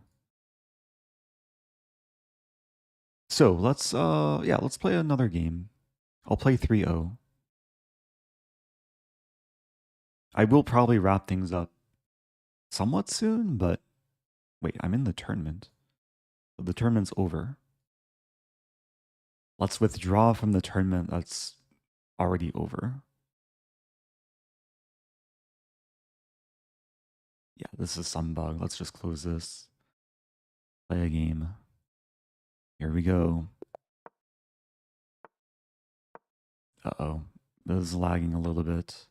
So let's play another game. I'll play 3-0. I will probably wrap things up somewhat soon, but wait, I'm in the tournament. So the tournament's over. Let's withdraw from the tournament that's already over. Yeah, this is some bug. Let's just close this. Play a game. Here we go. Uh-oh. This is lagging a little bit.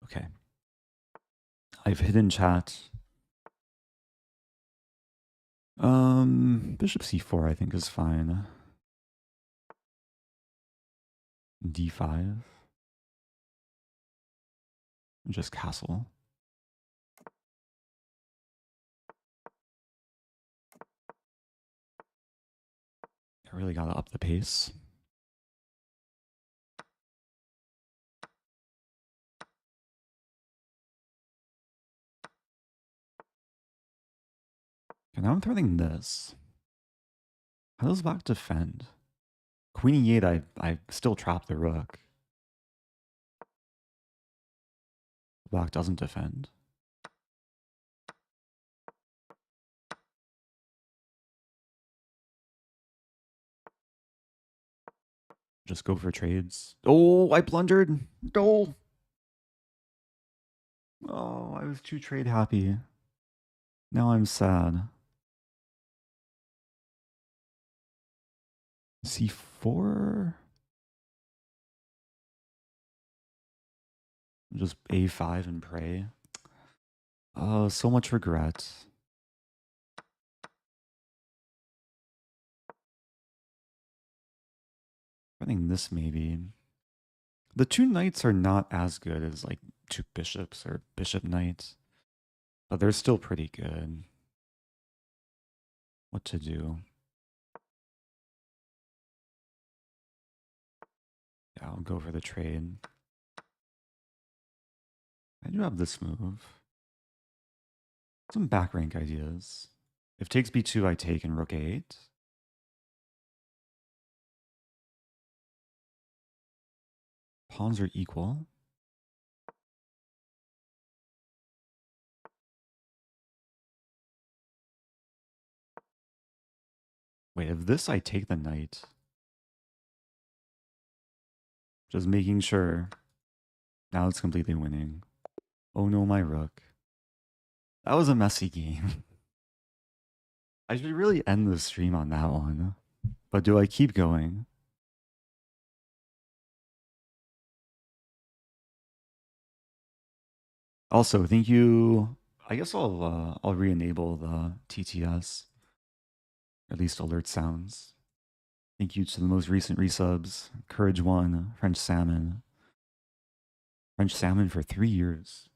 Okay. I've hidden chat. Bishop c4 I think is fine. D5. Just castle. I really gotta up the pace. Okay, now I'm threatening this. How does black defend? Queen e8, I still trap the rook. Black doesn't defend. Just go for trades. Oh, I blundered. No. Oh, I was too trade happy. Now I'm sad. C4? Just A5 and pray. Oh, so much regret. I think this maybe. The two knights are not as good as like two bishops or bishop knights, but they're still pretty good. What to do? Yeah, I'll go for the trade. I do have this move. Some back rank ideas. If takes b2, I take and rook a8. Pawns are equal. Wait, if this, I take the knight. Just making sure. Now it's completely winning. Oh no, my rook. That was a messy game. I should really end the stream on that one. But do I keep going? Also, thank you. I guess I'll re-enable the TTS, or at least alert sounds. Thank you to the most recent resubs: Courage One, French Salmon for 3 years.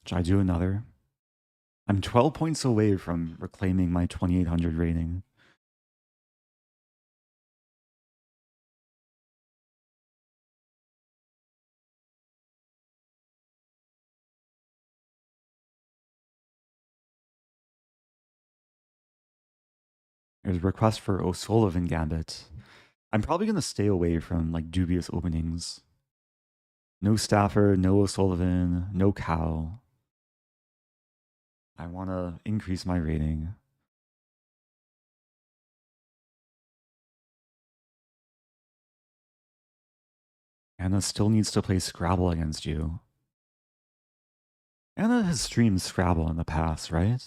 Should I do another? I'm 12 points away from reclaiming my 2800 rating. There's a request for O'Sullivan Gambit. I'm probably going to stay away from like dubious openings. No Stafford, no O'Sullivan, no Cow. I want to increase my rating. Anna still needs to play Scrabble against you. Anna has streamed Scrabble in the past, right?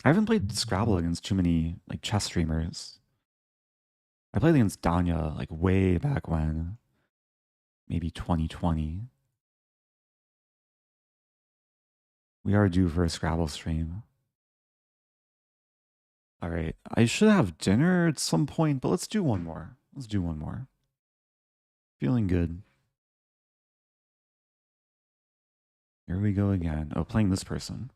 I haven't played Scrabble against too many like chess streamers. I played against Danya like way back when. Maybe 2020. We are due for a Scrabble stream. All right. I should have dinner at some point, but let's do one more. Let's do one more. Feeling good. Here we go again. Oh, playing this person.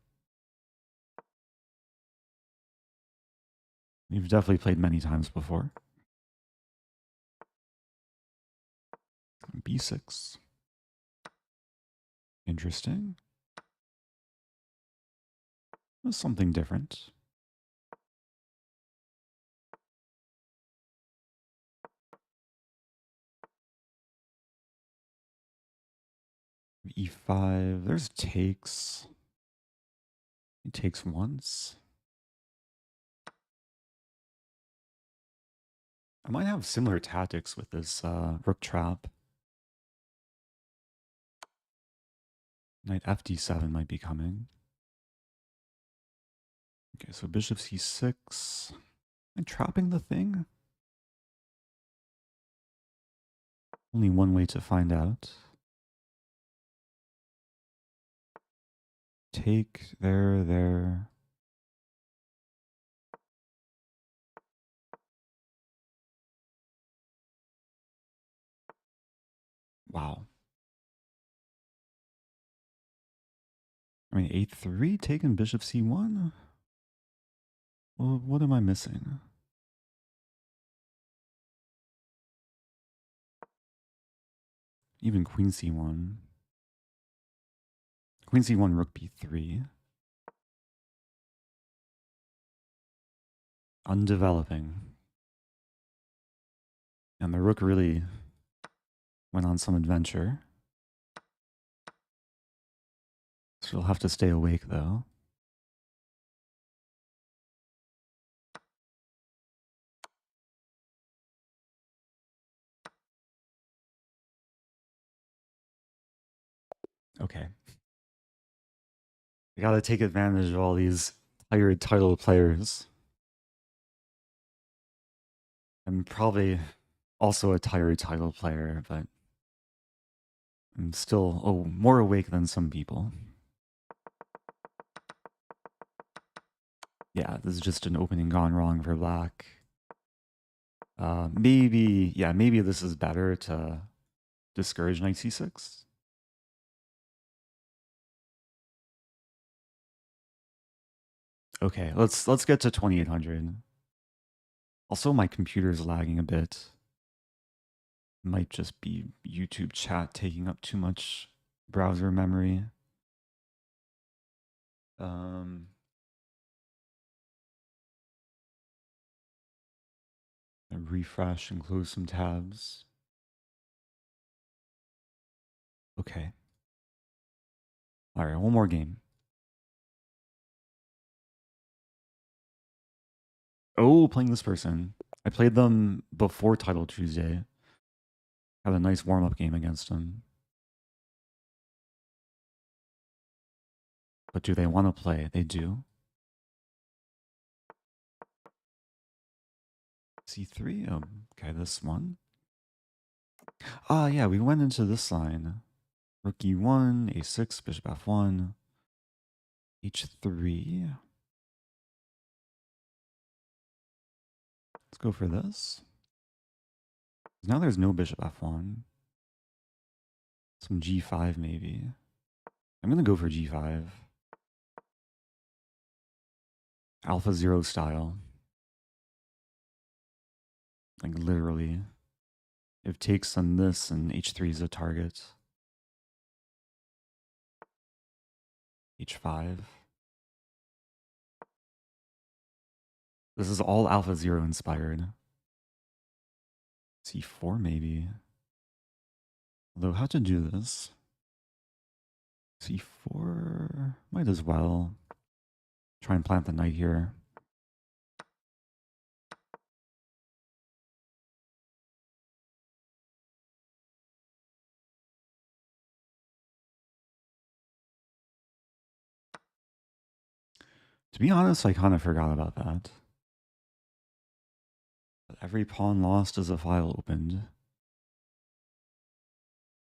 You've definitely played many times before. B6. Interesting. That's something different. E5. There's takes. He takes once. I might have similar tactics with this rook trap. Knight FD7 might be coming. Okay, so bishop C6. Am I trapping the thing? Only one way to find out. Take there. Wow. I mean, a3 taking bishop c1? Well, what am I missing? Even queen c1. Queen c1, rook b3. Undeveloping. And the rook really went on some adventure. She'll have to stay awake, though. Okay. I gotta take advantage of all these tired title players. I'm probably also a tired title player, but I'm still more awake than some people. Yeah, this is just an opening gone wrong for black. Maybe this is better to discourage knight c6. Okay, let's get to 2800. Also, my computer's lagging a bit. Might just be YouTube chat taking up too much browser memory. Refresh and close some tabs. Okay. All right, one more game. Oh, playing this person. I played them before Title Tuesday. Had a nice warm-up game against them. But do they want to play? They do. C3? Oh, okay, this one. Ah, yeah, we went into this line. Rook e1, a6, bishop f1, h3. Let's go for this. Now there's no bishop f1. Some g5 maybe. I'm going to go for g5. Alpha 0 style. Like literally. If takes on this and h3 is a target. h5. This is all Alpha 0 inspired. c4 maybe. Although how to do this? c4 might as well. Try and plant the knight here. To be honest, I kind of forgot about that. But every pawn lost is a file opened.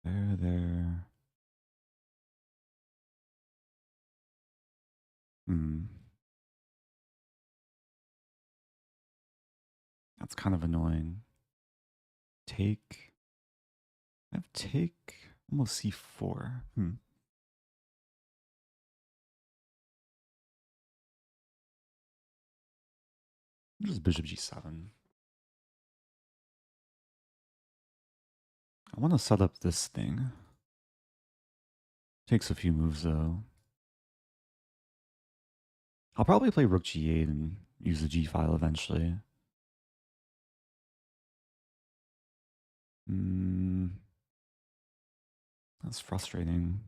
There. That's kind of annoying. Take. I have take. Almost c4. Just bishop g7. I want to set up this thing. Takes a few moves though. I'll probably play rook g8 and use the g file eventually. That's frustrating.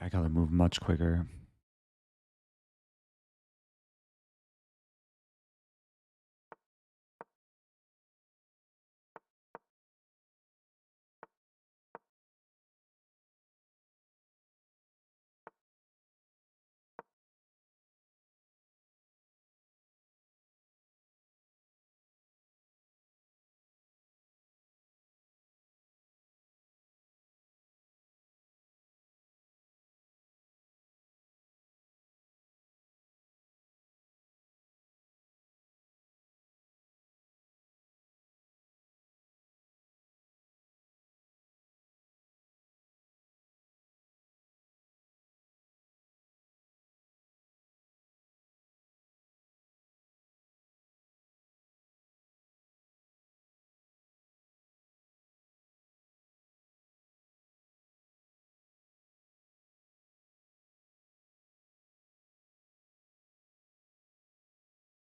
I gotta move much quicker.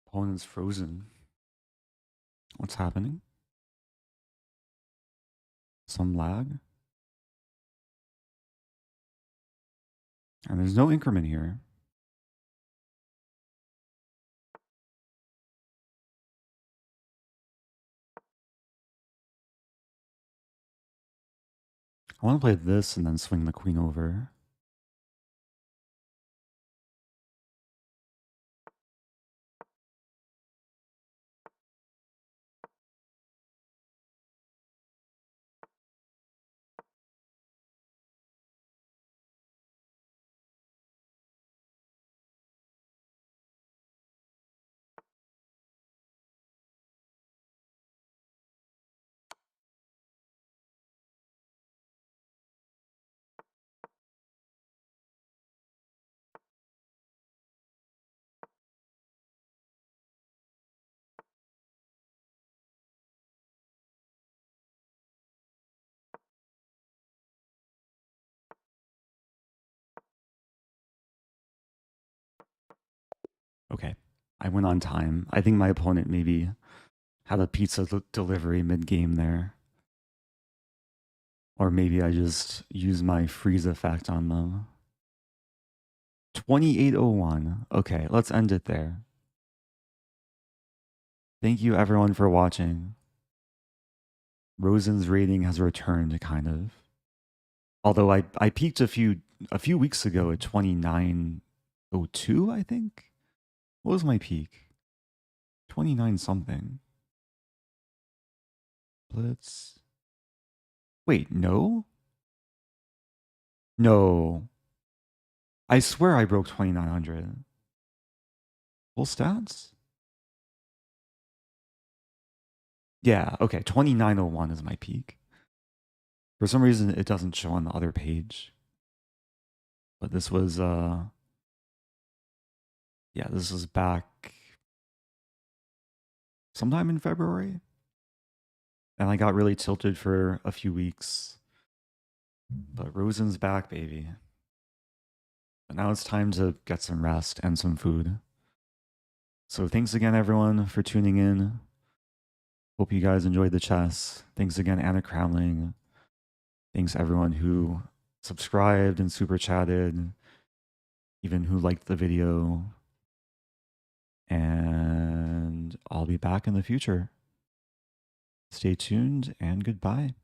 Opponent's frozen. What's happening? Some lag? And there's no increment here. I want to play this and then swing the queen over. Okay, I went on time. I think my opponent maybe had a pizza delivery mid-game there. Or maybe I just used my freeze effect on them. 2801. Okay, let's end it there. Thank you everyone for watching. Rosen's rating has returned, kind of. Although I peaked a few weeks ago at 2902, I think. What was my peak? 29 something. Blitz. Wait, no? No. I swear I broke 2900. Full stats? Yeah, okay. 2901 is my peak. For some reason, it doesn't show on the other page. But this was, yeah, this was back sometime in February. And I got really tilted for a few weeks. But Rosen's back, baby. But now it's time to get some rest and some food. So thanks again, everyone, for tuning in. Hope you guys enjoyed the chess. Thanks again, Anna Crownling. Thanks everyone who subscribed and super chatted, even who liked the video. And I'll be back in the future. Stay tuned and goodbye.